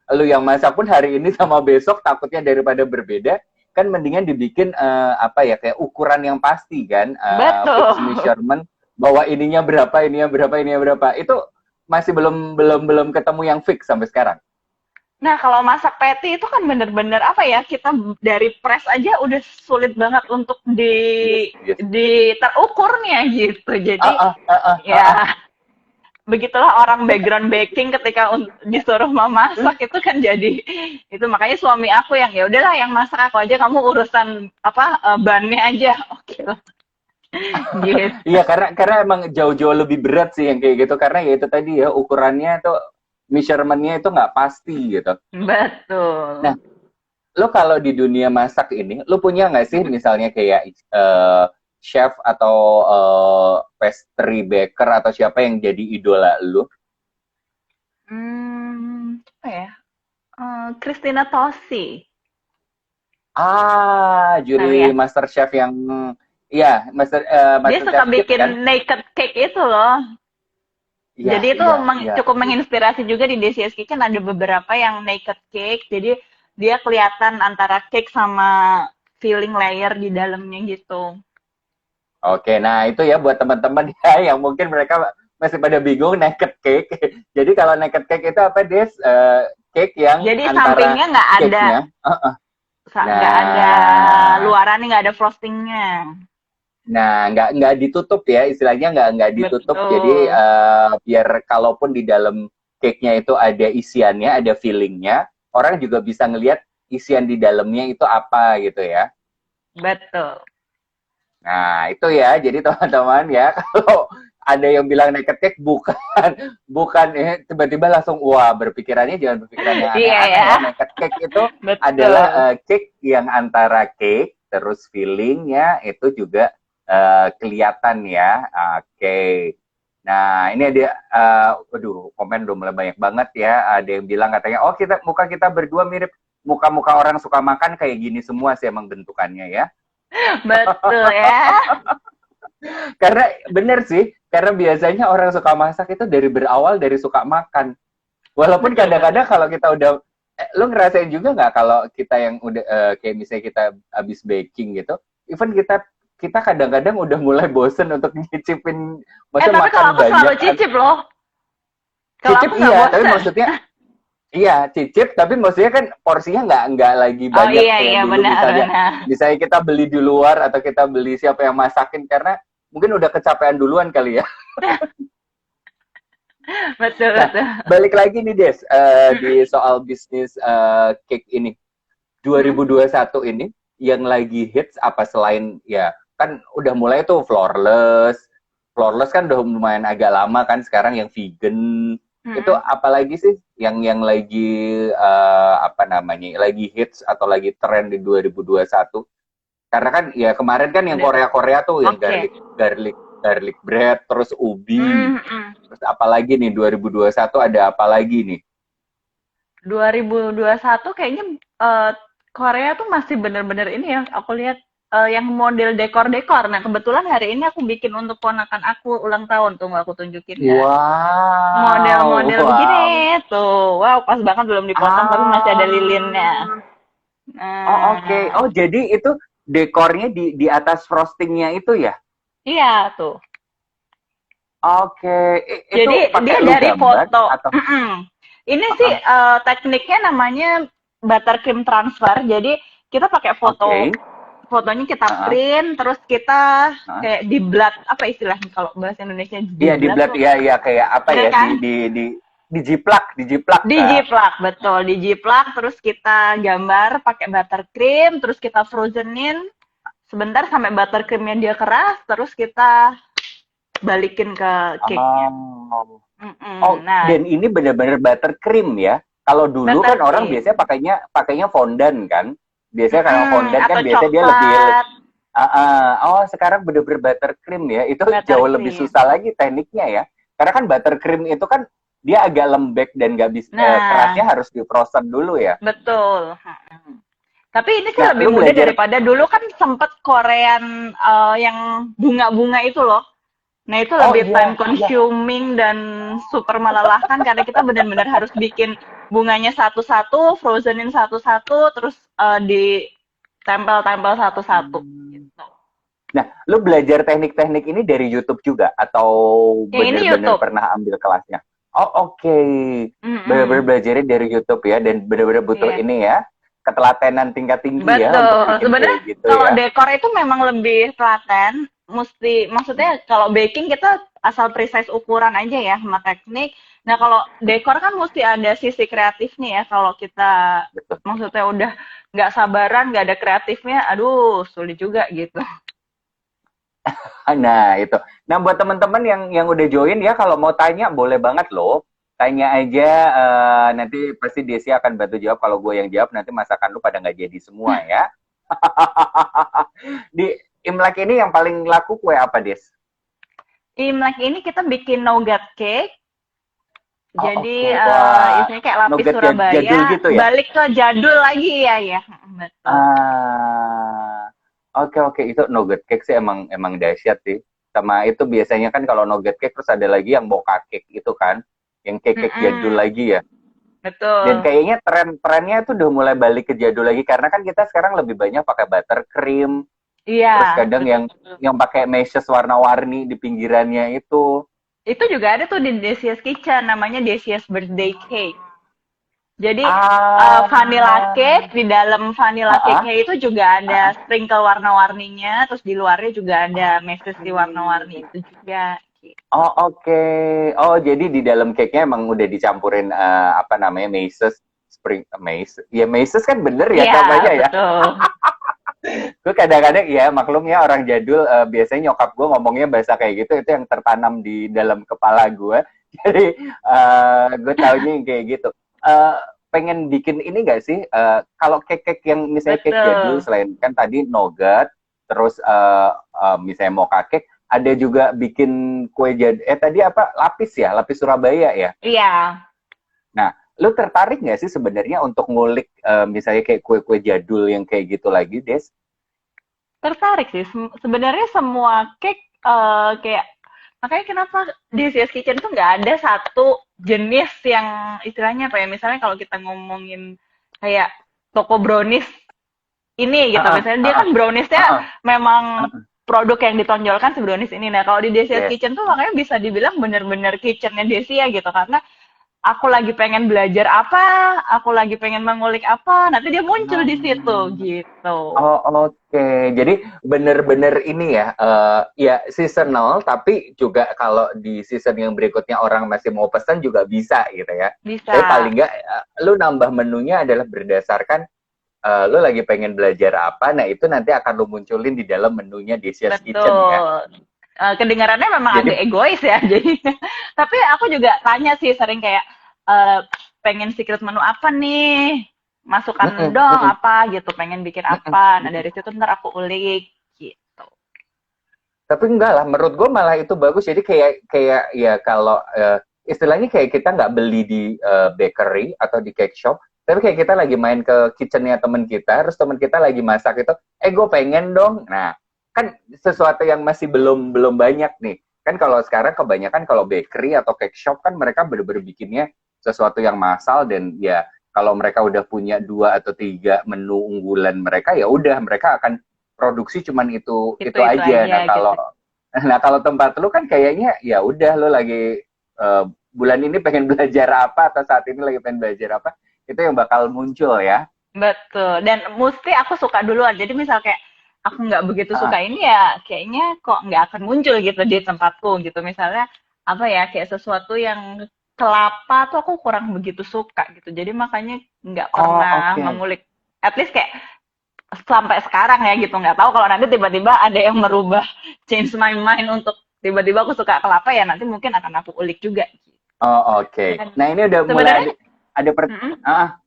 lu yang masak pun hari ini sama besok takutnya daripada berbeda, kan mendingan dibikin apa ya, kayak ukuran yang pasti kan, fixed betul. measurement, bahwa ininya berapa, ininya berapa, ininya berapa. Itu masih belum belum belum ketemu yang fix sampai sekarang. Nah, kalau masak patty itu kan bener-bener apa ya? Kita dari press aja udah sulit banget untuk Yes, yes. di terukurnya gitu. Ah, Jadi ah, ah, ah, ah, ah. ya begitulah orang background baking ketika disuruh memasak itu kan jadi itu makanya suami aku yang ya udahlah yang masak aku aja kamu urusan apa bannya aja. Oke lah Iya, gitu. karena emang jauh-jauh lebih berat sih yang kayak gitu, karena ya itu tadi ya ukurannya tuh measurementnya itu nggak pasti gitu. Nah, Betul. lo kalau di dunia masak ini, lo punya nggak sih misalnya kayak chef atau pastry baker atau siapa yang jadi idola lo? Apa ya? Christina Tosi. Ah, Tahu juri ya? Master Chef yang, iya, Dia Master suka Chef Kids bikin kan? naked cake itu loh. Iya, Jadi itu iya, iya. cukup menginspirasi juga di DCS Kitchen ada beberapa yang naked cake. Jadi dia kelihatan antara cake sama filling layer di dalamnya gitu. Oke, nah itu ya buat teman-teman ya yang mungkin mereka masih pada bingung naked cake. Jadi kalau naked cake itu apa, Des? Cake yang Jadi antara sampingnya cake-nya. nggak ada Nah, luarannya, nggak ada frostingnya. nah nggak ditutup ya, istilahnya nggak ditutup. Jadi Betul, biar kalaupun di dalam cake-nya itu ada isiannya, ada fillingnya, orang juga bisa ngelihat isian di dalamnya itu apa gitu ya. betul. Nah, itu ya. Jadi teman-teman ya, kalau ada yang bilang naked cake, bukan tiba-tiba langsung wah, berpikirannya jangan berpikiran yang Iya aneh-aneh ya, ya. Naked cake itu adalah betul. cake yang antara cake terus fillingnya itu juga kelihatan ya. Oke. Nah, ini ada waduh, komen udah mulai banyak banget ya. Ada yang bilang katanya, "Oh, muka kita berdua mirip muka-muka orang suka makan kayak gini semua sih emang bentukannya ya." Betul ya. Karena bener sih, karena biasanya orang suka masak itu dari berawal dari suka makan. Walaupun Betul, kadang-kadang betul. kalau kita udah, lu ngerasain juga nggak kalau kita yang udah kayak misalnya kita habis baking gitu, even kita kadang-kadang udah mulai bosen untuk nyicipin, maksudnya Tapi kalau makan aku selalu banyak. cicip loh. Kalau Cicip aku nggak iya, tapi bosen. maksudnya iya cicip, tapi maksudnya kan porsinya nggak lagi Oh banyak iya, kayak iya, dulu benar, misalnya. benar. Misalnya kita beli di luar atau kita beli siapa yang masakin karena mungkin udah kecapean duluan kali ya. Betul, Nah, betul. balik lagi nih Des, Mm-mm. di soal bisnis cake ini. Mm-mm. 2021 ini yang lagi hits apa selain ya kan udah mulai tuh flawless. Flawless kan udah lumayan agak lama kan sekarang yang vegan. Itu Mm-mm. apalagi sih yang lagi apa namanya? Lagi hits atau lagi tren di 2021? Karena kan ya kemarin kan yang Udah. Korea-Korea tuh yang Oke. garlic bread terus ubi. Mm-mm. Terus apalagi nih 2021 ada apa lagi nih? 2021 kayaknya Korea tuh masih bener-bener ini ya, aku lihat yang model dekor-dekor. Nah, kebetulan hari ini aku bikin untuk ponakan aku ulang tahun, tuh aku tunjukin ya. Wow, Model-model wow. begini tuh. Wow, pas banget belum dipotong tapi masih ada lilinnya. Ah, oh oke. Nah, Oh jadi itu dekornya di atas frostingnya itu ya? iya tuh. Oke, itu Jadi pakai dia lu dari gambar foto. atau? Mm-mm. Ini sih Uh-uh. tekniknya namanya buttercream transfer. Jadi kita pakai Oke. fotonya kita Uh-uh. print, terus kita Uh-uh. kayak di blot apa istilahnya kalau bahasa Indonesia di Iya di blot blad tuh, ya ya kayak apa bener ya kan? dijiplak Dijiplak, betul, dijiplak, terus kita gambar pakai buttercream, terus kita frozenin sebentar sampai buttercreamnya dia keras, terus kita balikin ke cake-nya. Oh. Oh, Nah, dan ini benar-benar buttercream ya. Kalau dulu kan orang buttercream. biasanya pakainya fondant kan. Biasanya kalau fondant kan Atau biasanya dia lebih. coklat, Oh, sekarang bener-bener buttercream ya. Itu jauh lebih buttercream. susah lagi tekniknya ya. Karena kan buttercream itu kan dia agak lembek dan nggak bisa Nah, kerasnya harus di frozen dulu ya. betul. Tapi ini sih Nah, lebih lu mudah belajar. daripada dulu kan sempet Korean yang bunga-bunga itu loh. Nah, itu Oh lebih time iya, iya. consuming dan super melelahkan karena kita benar-benar harus bikin bunganya satu-satu, frozenin satu-satu, terus ditempel-tempel satu-satu Hmm. gitu. Nah, lu belajar teknik-teknik ini dari YouTube juga atau Yang ini bener-bener YouTube. pernah ambil kelasnya? Oh, oke. Benar-benar Mm-mm. belajarnya dari YouTube ya, dan benar-benar butuh Iya. ini ya, ketelatenan tingkat tinggi ya untuk Betul. bikin Sebenarnya kayak gitu kalau ya. dekor itu memang lebih telaten. Maksudnya kalau baking kita asal precise ukuran aja ya sama teknik. Nah kalau dekor kan mesti ada sisi kreatifnya ya. Kalau kita Betul. maksudnya udah nggak sabaran, nggak ada kreatifnya, aduh sulit juga gitu. Nah, itu. Nah, buat teman-teman yang udah join ya, kalau mau tanya boleh banget loh. Tanya aja, nanti pasti Desi akan bantu jawab. Kalau gue yang jawab, nanti masakan lu pada nggak jadi semua ya. Di Imlek ini yang paling laku kue apa, Des? Imlek ini kita bikin nougat cake. Oh, Jadi oke. Wah, isinya kayak lapis nougat Surabaya, jadul gitu ya? balik ke jadul lagi ya ya. Betul. Ah, oke oke, itu nugget cake sih emang emang dahsyat sih. Sama itu biasanya kan kalau nugget cake terus ada lagi yang mocha cake itu kan, yang cake-cake jadul Mm-mm. lagi ya. Dan Betul. kayaknya tren-trennya itu udah mulai balik ke jadul lagi karena kan kita sekarang lebih banyak pakai buttercream, Iya, terus kadang betul. yang pakai meshes warna-warni di pinggirannya itu. Itu juga ada tuh di Desia's Kitchen, namanya Desia's Birthday Cake. Jadi Ah, vanilla cake, di dalam vanilla ah, ah. cake-nya itu juga ada sprinkle warna-warninya, terus di luarnya juga ada meses di warna-warni itu juga. Gitu. Oh, oke. Oh, jadi di dalam cake-nya emang udah dicampurin apa namanya mazes, spring maze. Ya mazes kan bener ya Iya, namanya ya. betul. Gue kadang-kadang ya maklumnya orang jadul, biasanya nyokap gue ngomongnya bahasa kayak gitu itu yang tertanam di dalam kepala gue. Jadi gue taunya yang kayak gitu. Eh, Pengen bikin ini gak sih? Kalau cake-cake yang misalnya cake jadul Betul. selain kan tadi nougat, terus misalnya mocha cake, ada juga bikin kue tadi apa, lapis ya, lapis Surabaya ya. Iya, Nah, lu tertarik nggak sih sebenarnya untuk ngulik misalnya kayak kue-kue jadul yang kayak gitu lagi, Des? tertarik sih. Sebenarnya semua cake kayak makanya kenapa di CS Kitchen tuh nggak ada satu jenis yang istilahnya apa ya? Misalnya kalau kita ngomongin kayak toko brownies ini gitu, Heeh, misalnya dia heeh, kan browniesnya heeh, memang produk yang ditonjolkan si brownies ini. Nah kalau di Desia's yes. Kitchen tuh makanya bisa dibilang bener-bener kitchennya Desia gitu karena aku lagi pengen belajar apa, aku lagi pengen mengulik apa, nanti dia muncul di situ gitu. Oh, oke. Jadi bener-bener ini ya, ya seasonal, tapi juga kalau di season yang berikutnya orang masih mau pesan juga bisa gitu ya. Bisa. Tapi paling nggak, lu nambah menunya adalah berdasarkan lu lagi pengen belajar apa, nah itu nanti akan lu munculin di dalam menunya Desia's Kitchen ya. Betul. Kedengarannya memang Jadi, agak egois ya, jadi. Tapi aku juga tanya sih sering kayak eh, pengen secret menu apa nih? Masukan mm-mm, dong mm-mm, apa gitu, pengen bikin mm-mm, apa. Nah mm-mm. dari situ ntar aku ulik gitu. Tapi enggak lah, menurut gue malah itu bagus. Jadi kayak kayak ya kalau istilahnya kayak kita nggak beli di bakery atau di cake shop, tapi kayak kita lagi main ke kitchennya teman kita, terus teman kita lagi masak itu, gue pengen dong. Nah, kan sesuatu yang masih belum belum banyak nih. Kan kalau sekarang kebanyakan kalau bakery atau cake shop kan mereka bener-bener bikinnya sesuatu yang massal dan ya kalau mereka udah punya 2 atau 3 menu unggulan mereka ya udah mereka akan produksi cuman itu Itu aja. aja Nah gitu. kalau nah kalau tempat lu kan kayaknya ya udah lu lagi bulan ini pengen belajar apa atau saat ini lagi pengen belajar apa itu yang bakal muncul ya. Betul. Dan mesti aku suka duluan. Jadi misal kayak aku nggak begitu Ah, suka ini ya kayaknya kok nggak akan muncul gitu di tempatku gitu. Misalnya apa ya kayak sesuatu yang kelapa tuh aku kurang begitu suka gitu. Jadi makanya nggak oh pernah oke. mengulik. At least kayak sampai sekarang ya gitu. Nggak tahu kalau nanti tiba-tiba ada yang merubah change my mind untuk tiba-tiba aku suka kelapa ya nanti mungkin akan aku ulik juga. Oh oke. Dan Nah ini udah mulai sebenarnya, ada mm-mm,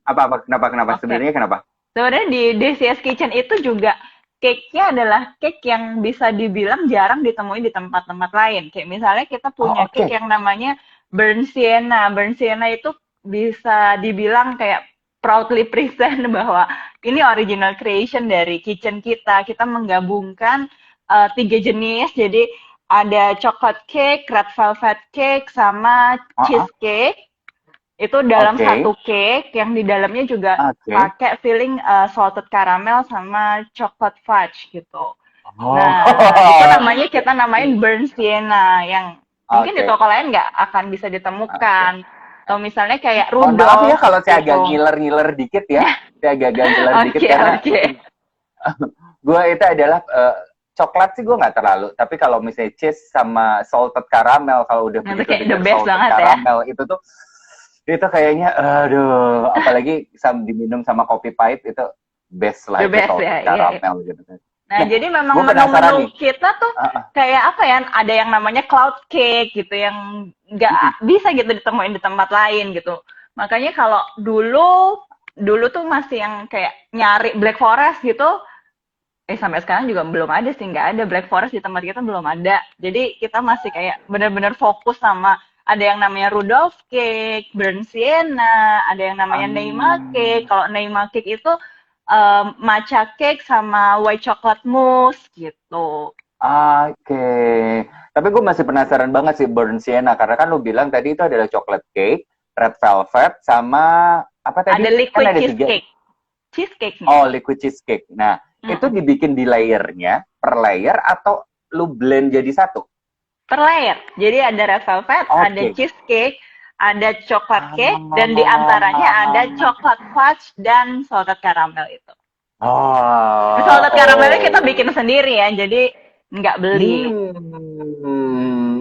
apa apa kenapa kenapa oke. sebenarnya kenapa? Sebenarnya di DCS Kitchen itu juga cake-nya adalah cake yang bisa dibilang jarang ditemui di tempat-tempat lain. Kayak misalnya kita Oh punya cake oke. yang namanya Burnt Sienna. Burnt Sienna itu bisa dibilang kayak proudly present bahwa ini original creation dari kitchen kita. Kita menggabungkan 3 jenis. Jadi ada chocolate cake, red velvet cake, sama Oh, oh, cheesecake itu dalam oke satu cake yang di dalamnya juga oke. pakai filling salted caramel sama chocolate fudge gitu. Oh. Nah, itu namanya kita namain burnt sienna yang Mungkin di Oke. toko lain nggak akan bisa Oke. ditemukan. Atau misalnya kayak Mohon maaf ya Rudolf kalau saya agak gitu. ngiler-ngiler dikit ya. Saya agak ngiler dikit Oke, karena oke. gue itu adalah coklat sih gue nggak terlalu. Tapi kalau misalnya cheese sama salted caramel, kalau udah Nah, itu begitu kayak the dengar best salted banget ya. caramel itu kayaknya aduh, apalagi diminum sama kopi pahit itu best lah The itu best salted ya, iya. caramel gitu kan. Nah, Nah, jadi gue memang penasaran nih. menu-menu kita tuh Uh, kayak apa ya? Ada yang namanya cloud cake gitu, yang nggak uh, bisa gitu ditemuin di tempat lain gitu. Makanya kalau dulu dulu tuh masih yang kayak nyari Black Forest gitu, sampai sekarang juga belum ada sih, nggak ada Black Forest di tempat kita, belum ada. Jadi kita masih kayak benar-benar fokus sama ada yang namanya Rudolph cake, burnt sienna, ada yang namanya Neima cake. Kalau Neima cake itu matcha cake sama white chocolate mousse gitu. Oke. Tapi gue masih penasaran banget sih burnt sienna karena kan lu bilang tadi itu adalah chocolate cake, red velvet sama apa Ada tadi? Kan liquid ada tiga. cheesecake, cheesecake-nya. Oh, liquid cheesecake. Nah, itu Mm-mm. dibikin di layernya per layer atau lu blend jadi satu? Per layer. Jadi ada red velvet, ada Oke. cheesecake, ada chocolate cake, dan di antaranya ada Ah. chocolate fudge dan salted caramel itu. Salted caramelnya kita Oh. bikin sendiri ya, jadi nggak beli.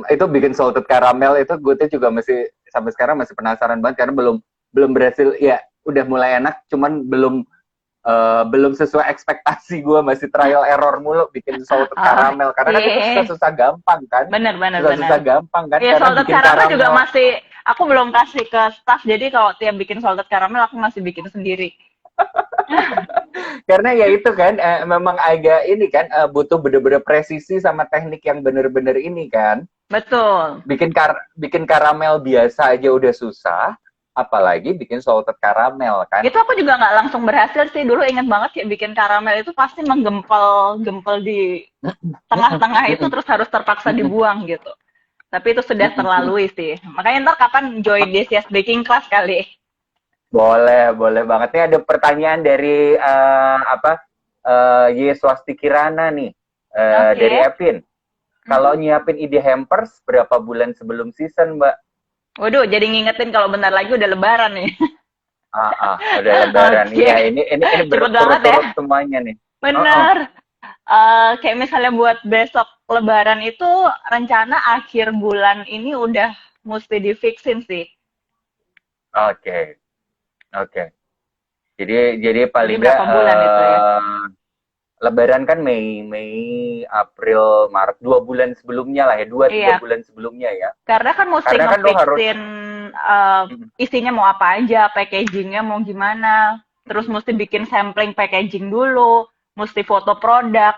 Itu bikin salted caramel itu gue tuh juga masih sampai sekarang masih penasaran banget karena belum belum berhasil ya udah mulai enak cuman belum sesuai ekspektasi gue masih trial error mulu bikin salted Oh, caramel karena kan itu iya. susah-susah gampang kan Bener, bener, bener. susah-susah gampang kan Iya, karena salted bikin caramel juga karamel masih, aku belum kasih ke staff, jadi kalau tiap bikin salted caramel aku masih bikin sendiri. karena ya itu kan memang agak ini kan butuh bener-bener presisi sama teknik yang bener-bener ini kan Betul. bikin karamel biasa aja udah susah apalagi bikin salted caramel kan. Itu aku juga nggak langsung berhasil sih. Dulu inget banget kayak bikin karamel itu pasti menggempel-gempel di tengah-tengah itu, terus harus terpaksa dibuang gitu. Tapi itu sudah terlalui sih. Makanya ntar kapan join Desia's Baking Class kali. Boleh, boleh banget. Nih ada pertanyaan dari apa? Ye Swasti Kirana nih dari Oke. Evin. Kalau nyiapin ide hampers berapa bulan sebelum season, Mbak? Waduh, jadi ngingetin kalau bentar lagi udah lebaran nih. Udah lebaran. Oke. Iya, ini Cepet banget ya. berturut-turut semuanya nih. Bener. Kayak misalnya buat besok lebaran itu rencana akhir bulan ini udah mesti di-fixin sih. Oke, oke. Jadi Jadi paling nggak berapa bulan itu ya? Lebaran kan Mei, April, Maret, 2 bulan sebelumnya lah ya, 2 3 Iya, bulan sebelumnya ya. karena kan mesti Karena kan lo harus ngefixin isinya mau apa aja, packagingnya mau gimana, terus mesti bikin sampling packaging dulu, mesti foto produk.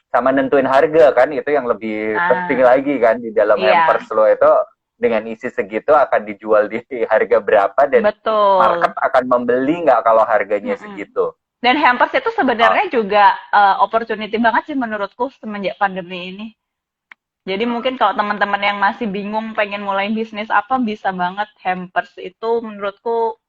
sama nentuin harga kan itu yang lebih penting Nah, lagi kan di dalam iya, hampers lo itu dengan isi segitu akan dijual di harga berapa dan betul. market akan membeli nggak kalau harganya Mm-mm. segitu. Dan hampers itu Ah, sebenarnya juga opportunity banget sih menurutku semenjak pandemi ini. Jadi mungkin kalau teman-teman yang masih bingung pengen mulai bisnis apa, bisa banget hampers itu menurutku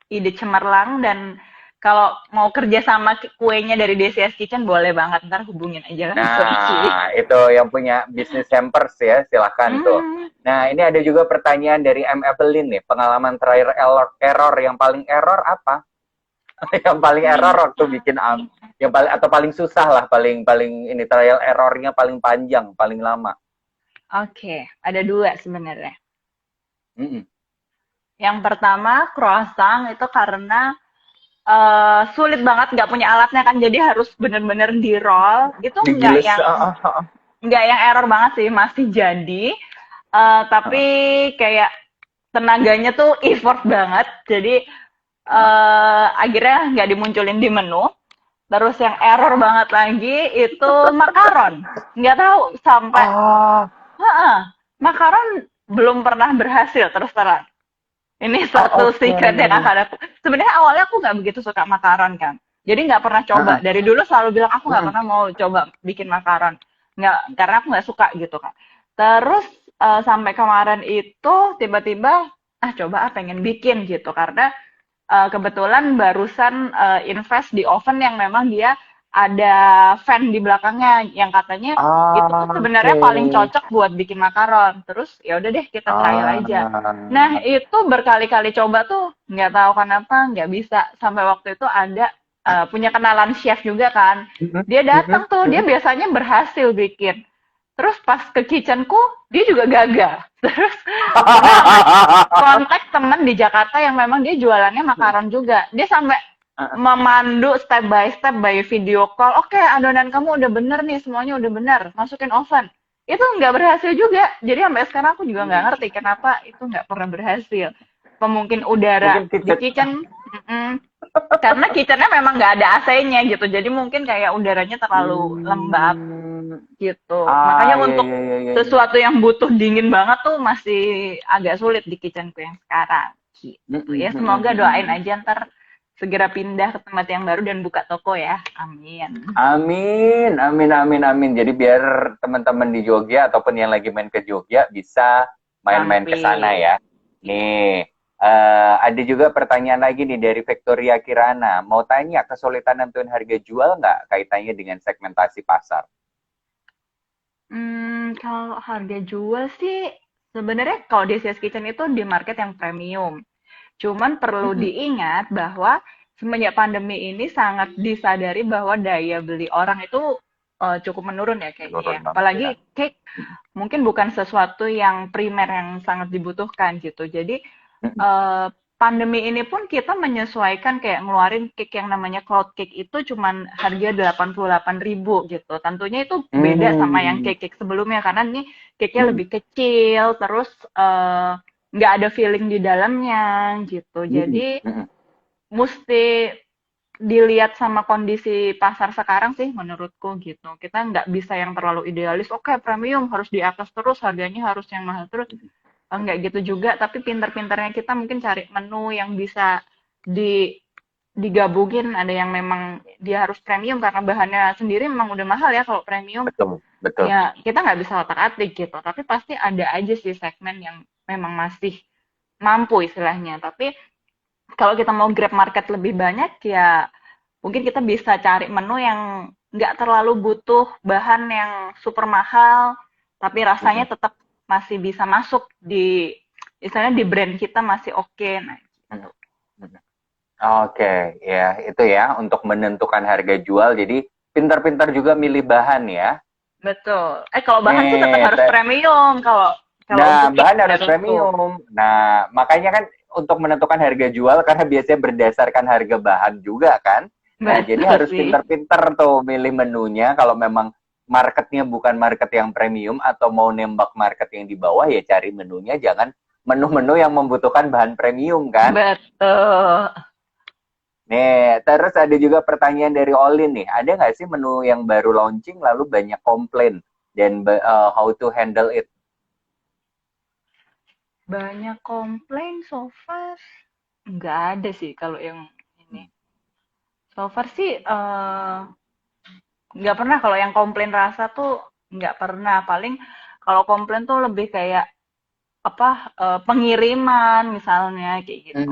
ide cemerlang. Dan kalau mau kerja sama kuenya dari DCS Kitchen boleh banget, ntar hubungin aja langsung sih. nah, itu yang punya bisnis hampers ya, silahkan tuh. Hmm, Nah, ini ada juga pertanyaan dari M. Evelyn nih. Pengalaman terakhir error yang paling error apa? Yang paling error waktu bikin yang paling atau paling susah lah, paling paling ini trial errornya paling panjang, paling lama. Oke, ada dua sebenarnya. Mm-mm. Yang pertama croissant itu karena sulit banget, nggak punya alatnya kan, jadi harus bener-bener di roll. Itu nggak Digiles. yang error banget sih, masih jadi. Tapi kayak tenaganya tuh effort banget, jadi akhirnya nggak dimunculin di menu. Terus yang error banget lagi itu makaron. Nggak tahu sampai, Ah, heeh, makaron belum pernah berhasil terus terang. Ini satu oke. secret yang akan aku. Sebenarnya awalnya aku nggak begitu suka makaron kan. Jadi nggak pernah coba. Heeh. Dari dulu selalu bilang aku nggak Mm-mm. pernah mau coba bikin makaron. Nggak, karena aku nggak suka gitu kan. Terus sampai kemarin itu tiba-tiba coba pengen bikin gitu, karena kebetulan barusan invest di oven yang memang dia ada fan di belakangnya yang katanya itu tuh Oke. sebenarnya paling cocok buat bikin makaron. Terus ya udah deh kita trial aja. Nah Ah. itu berkali-kali coba tuh nggak tahu kenapa nggak bisa. Sampai waktu itu ada punya kenalan chef juga kan. Mhm, Dia mhm, datang tuh, dia mhm. biasanya berhasil bikin. Terus pas ke kitchenku, dia juga gagal. Terus pernah sampai kontak temen di Jakarta yang memang dia jualannya makaron juga. Dia sampai memandu step by step by video call. Oke, adonan kamu udah bener nih, semuanya udah bener. Masukin oven. Itu nggak berhasil juga. Jadi sampai sekarang aku juga nggak ngerti kenapa itu nggak pernah berhasil. Pemungkin udara Mungkin di kitchen. kitchen, karena kitchennya memang nggak ada AC-nya gitu. Jadi mungkin kayak udaranya terlalu lembab Hmm. gitu. Ah, Makanya ya, untuk ya, ya, ya, ya. sesuatu yang butuh dingin banget tuh masih agak sulit di kitchenku yang sekarang. Gitu Mhm, ya. mhm, Semoga mhm, doain mhm. aja ntar segera pindah ke tempat yang baru dan buka toko ya. Amin. Amin, amin, amin, amin. Jadi biar teman-teman di Jogja ataupun yang lagi main ke Jogja bisa main-main ke sana Mampir. ya. Nih, ada juga pertanyaan lagi nih dari Victoria Kirana. Mau tanya, kesulitan nentuin harga jual nggak kaitannya dengan segmentasi pasar? Kalau harga jual sih sebenarnya kalau di CS Kitchen itu di market yang premium. Cuman perlu Mm-mm. diingat bahwa semenjak pandemi ini sangat disadari bahwa daya beli orang itu cukup menurun ya kayaknya Menurun ya. banget Apalagi ya. cake mungkin bukan sesuatu yang primer yang sangat dibutuhkan gitu. Jadi Mm-mm. eh, pandemi ini pun kita menyesuaikan kayak ngeluarin cake yang namanya cloud cake itu cuman harga 88.000 gitu. Tentunya itu beda sama yang Hmm. cake-cake sebelumnya karena ini cake-nya Mm-mm. lebih kecil, terus nggak ada feeling di dalamnya gitu. Mm-mm. Jadi Mm-mm. mesti dilihat sama kondisi pasar sekarang sih menurutku gitu. Kita nggak bisa yang terlalu idealis, oke premium harus di atas terus, harganya harus yang mahal terus. Nggak gitu juga, tapi pinter-pinternya kita mungkin cari menu yang bisa di digabungin. Ada yang memang dia harus premium karena bahannya sendiri memang udah mahal ya kalau premium. Betul, betul. Ya kita nggak bisa otak-atik gitu, tapi pasti ada aja sih segmen yang memang masih mampu istilahnya. Tapi kalau kita mau grab market lebih banyak ya mungkin kita bisa cari menu yang nggak terlalu butuh bahan yang super mahal, tapi rasanya Mm-mm. tetap masih bisa masuk di misalnya di brand kita masih oke. Nah, gitu. Mm-mm. Mm-mm. Oke, ya itu ya untuk menentukan harga jual. Jadi pintar-pintar juga milih bahan ya. Betul. Kalau bahan sih tetap Nih, harus premium kalau kalau nah untuk cake bahan harus menurutku. premium. Nah, makanya kan untuk menentukan harga jual karena biasanya berdasarkan harga bahan juga kan. Nah, jadi Betul harus sih. pintar-pintar tuh milih menunya. Kalau memang marketnya bukan market yang premium atau mau nembak market yang di bawah ya cari menunya jangan menu-menu yang membutuhkan bahan premium kan. Betul. Nih, terus ada juga pertanyaan dari Olin nih. Ada nggak sih menu yang baru launching lalu banyak komplain dan how to handle it? Banyak komplain so far nggak ada sih kalau yang ini. So far sih nggak pernah kalau yang komplain rasa tuh nggak pernah. Paling kalau komplain tuh lebih kayak apa pengiriman misalnya kayak gitu.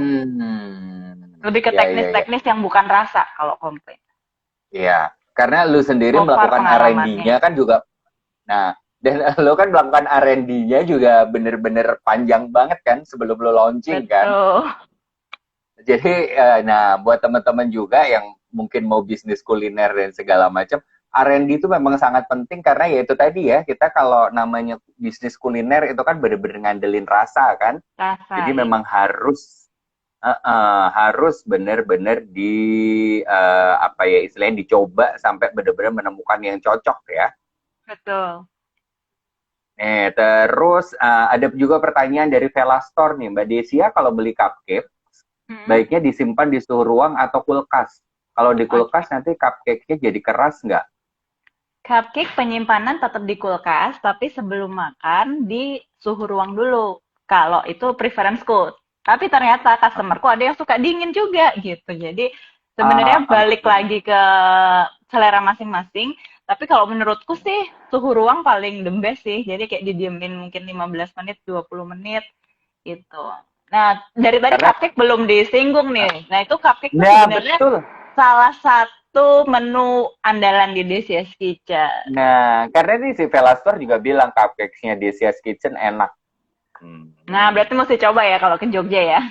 Lebih ke Ya, ya, ya. teknis-teknis yang bukan rasa kalau komplain. Iya, karena lu sendiri So far melakukan pengalamannya. R&D-nya kan juga, nah, dan lu kan melakukan R&D-nya juga bener-bener panjang banget kan sebelum lu launching kan. Betul. Jadi, nah buat teman-teman juga yang mungkin mau bisnis kuliner dan segala macam, R&D itu memang sangat penting karena ya itu tadi ya, kita kalau namanya bisnis kuliner itu kan bener-bener ngandelin rasa kan. Jadi Rasa ya. memang harus benar-benar di apa ya istilahnya dicoba sampai benar-benar menemukan yang cocok ya. Betul. Terus ada juga pertanyaan dari Velastor nih, Mbak Desia kalau beli cupcake Hmm. baiknya disimpan di suhu ruang atau kulkas. Kalau di Oke. kulkas nanti cupcake-nya jadi keras nggak? Cupcake penyimpanan tetap di kulkas, tapi sebelum makan di suhu ruang dulu. Kalau itu preferenceku. Tapi ternyata customerku ada yang suka dingin juga gitu. Jadi sebenarnya Ah, balik lagi ke selera masing-masing. Tapi kalau menurutku sih suhu ruang paling the best sih. Jadi kayak didiemin mungkin 15 menit, 20 menit gitu. Nah, dari tadi karena cupcake belum disinggung nih. Nah, itu cupcake tuh nah sebenarnya betul. salah satu itu menu andalan di Desia's Kitchen. Nah, karena ini si Velastor juga bilang cupcakes-nya di Sia's Kitchen enak. Nah, berarti mesti coba ya kalau ke Jogja ya.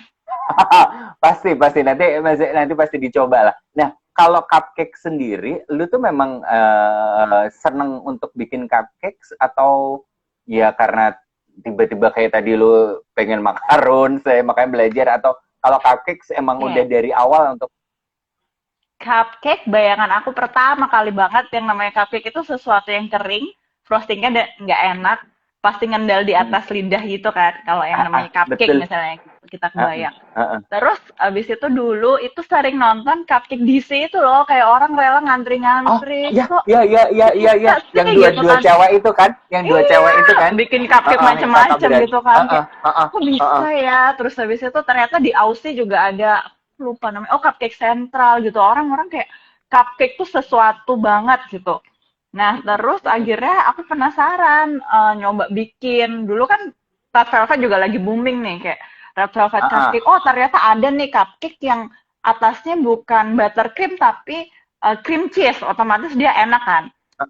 Pasti pasti nanti pasti dicoba lah. Nah, kalau cupcake sendiri, lu tuh memang seneng untuk bikin cupcakes atau ya karena tiba-tiba kayak tadi lu pengen makarun, saya makanya belajar, atau kalau cupcakes emang udah Oke. dari awal untuk Cupcake, bayangan aku pertama kali banget yang namanya cupcake itu sesuatu yang kering, frostingnya nggak enak, pasti ngendal di atas lidah gitu kan, kalau yang namanya cupcake betul. misalnya kita Ah, kebayang. ah, ah. Terus abis itu dulu itu sering nonton Cupcake DC itu loh, kayak orang rela Oh, ngantri-ngantri, ya, kok ya, ya, ya, ya, ya. bisa Yang sih dua gitu dua kan. cewek itu kan, yang dua cewek itu Iya, kan. bikin cupcake Yang kakak macem-macem beradik. gitu kan, kayak kok Ah, bisa ya. Terus habis itu ternyata di Aussie juga ada, aku lupa namanya, oh Cupcake Central gitu. Orang-orang kayak cupcake tuh sesuatu banget gitu. Nah, terus akhirnya aku penasaran nyoba bikin. Dulu kan Red Velvet juga lagi booming nih, kayak Red Velvet ah, ah. Cupcake. Oh, ternyata ada nih cupcake yang atasnya bukan buttercream tapi cream cheese. Otomatis dia enak kan.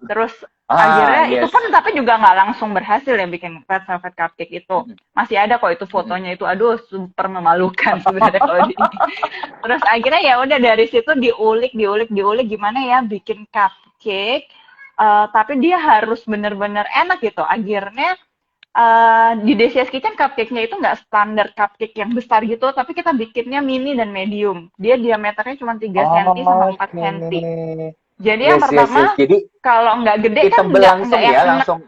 Terus Ah, akhirnya itu yes. pun tapi juga nggak langsung berhasil ya bikin Red Velvet Cupcake itu. Masih ada kok itu fotonya itu. Aduh, super memalukan sebenarnya kalau di ini. Terus akhirnya ya udah dari situ diulik, diulik, diulik gimana ya bikin cupcake. Tapi dia harus bener-bener enak gitu. Akhirnya di Desia's Kitchen cupcake-nya itu nggak standar cupcake yang besar gitu, tapi kita bikinnya mini dan medium. Dia diameternya cuma 3 cm sama 4 Oke. cm. Jadi yang Yes, yes, yes. pertama, Jadi kalau nggak gede kan eatable nggak langsung yang ya, enak. langsung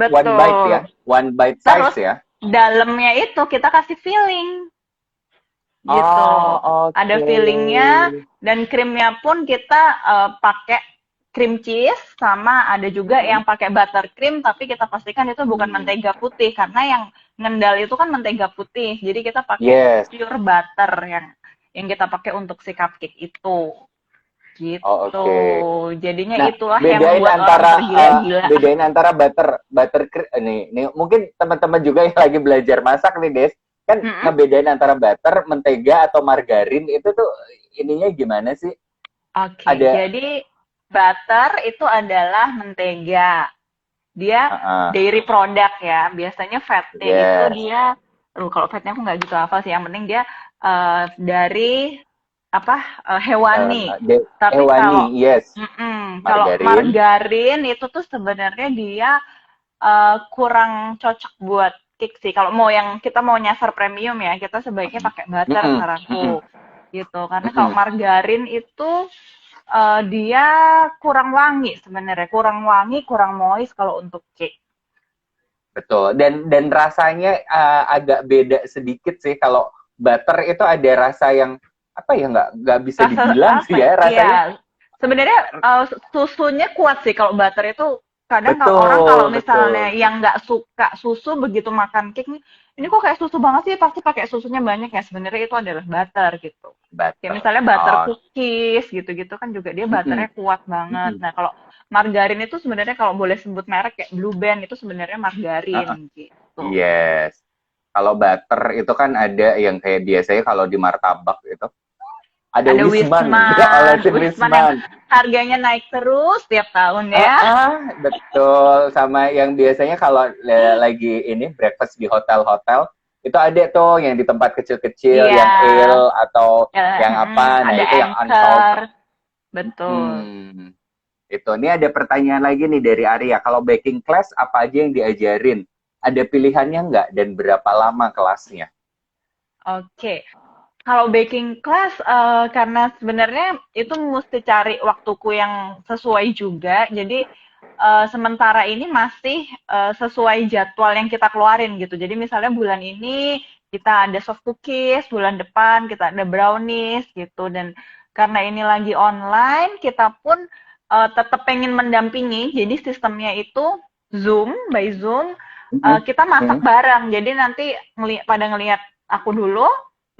one bite ya, Betul. one bite size Terus ya. dalamnya itu kita kasih filling gitu. Oh, Ada oke. fillingnya dan krimnya pun kita pakai cream cheese sama ada juga Mm-mm. yang pakai buttercream tapi kita pastikan itu bukan Hmm. mentega putih karena yang ngendal itu kan mentega putih. Jadi kita pakai Yes. pure butter yang kita pakai untuk si cupcake itu. Oh, Gitu. oke. Jadinya Nah, itulah yang membuat orang tergila-gila. bedain antara nih mungkin teman-teman juga yang lagi belajar masak nih, Des. Kan Mm-mm. ngebedain antara butter, mentega atau margarin itu tuh ininya gimana sih? Oke, Ada jadi butter itu adalah mentega. Dia uh, dairy product ya. Biasanya fatnya itu yes. dia, kalau fatnya aku nggak gitu hafal sih. Yang penting dia dari apa hewani. Tapi Hewani, kalau yes. kalau Margarin. margarin itu tuh sebenarnya dia kurang cocok buat cake sih. Kalau mau yang kita mau nyasar premium ya, kita sebaiknya pakai butter Mm-mm, mm-mm, saranku gitu. Karena kalau mm-mm. margarin itu dia kurang wangi sebenarnya, kurang wangi, kurang moist kalau untuk cake. Betul. Dan rasanya agak beda sedikit sih. Kalau butter itu ada rasa yang apa ya, nggak bisa Rasa dibilang apa sih ya ya? rasanya. Sebenarnya susunya kuat sih kalau butter itu. Kadang kalau orang kalau Betul, misalnya betul. yang nggak suka susu begitu makan cake nih, ini kok kayak susu banget sih, pasti pakai susunya banyak ya. Sebenarnya itu adalah butter gitu. Kayak Butter. misalnya butter Oh. cookies gitu-gitu kan juga dia Mm-mm, butternya kuat banget. mm-mm. Nah kalau margarin itu sebenarnya kalau boleh sebut merek kayak Blue Band itu sebenarnya Uh-uh. margarin gitu. Yes. Kalau butter itu kan ada yang kayak biasanya kalau di martabak itu ada Ada Wisman, ya Wisman, olesin Wisman yang Wisman. harganya naik terus tiap tahun ya. Betul. Sama yang biasanya kalau lagi ini breakfast di hotel-hotel, itu ada tuh yang di tempat kecil-kecil, Iya, yang ale atau ya, yang apa, nah ada itu yang anchor, unsalted. betul. Hmm, itu. Ini ada pertanyaan lagi nih dari Arya. Kalau baking class, apa aja yang diajarin? Ada pilihannya nggak? Dan berapa lama kelasnya? Oke, kalau baking class karena sebenarnya itu mesti cari waktuku yang sesuai juga. Jadi sementara ini masih sesuai jadwal yang kita keluarin gitu. Jadi misalnya bulan ini kita ada soft cookies, bulan depan kita ada brownies gitu. Dan karena ini lagi online, kita pun tetap pengen mendampingi. Jadi sistemnya itu Zoom by Zoom. Mhm, Kita masak mhm, bareng. Jadi nanti pada ngelihat aku dulu,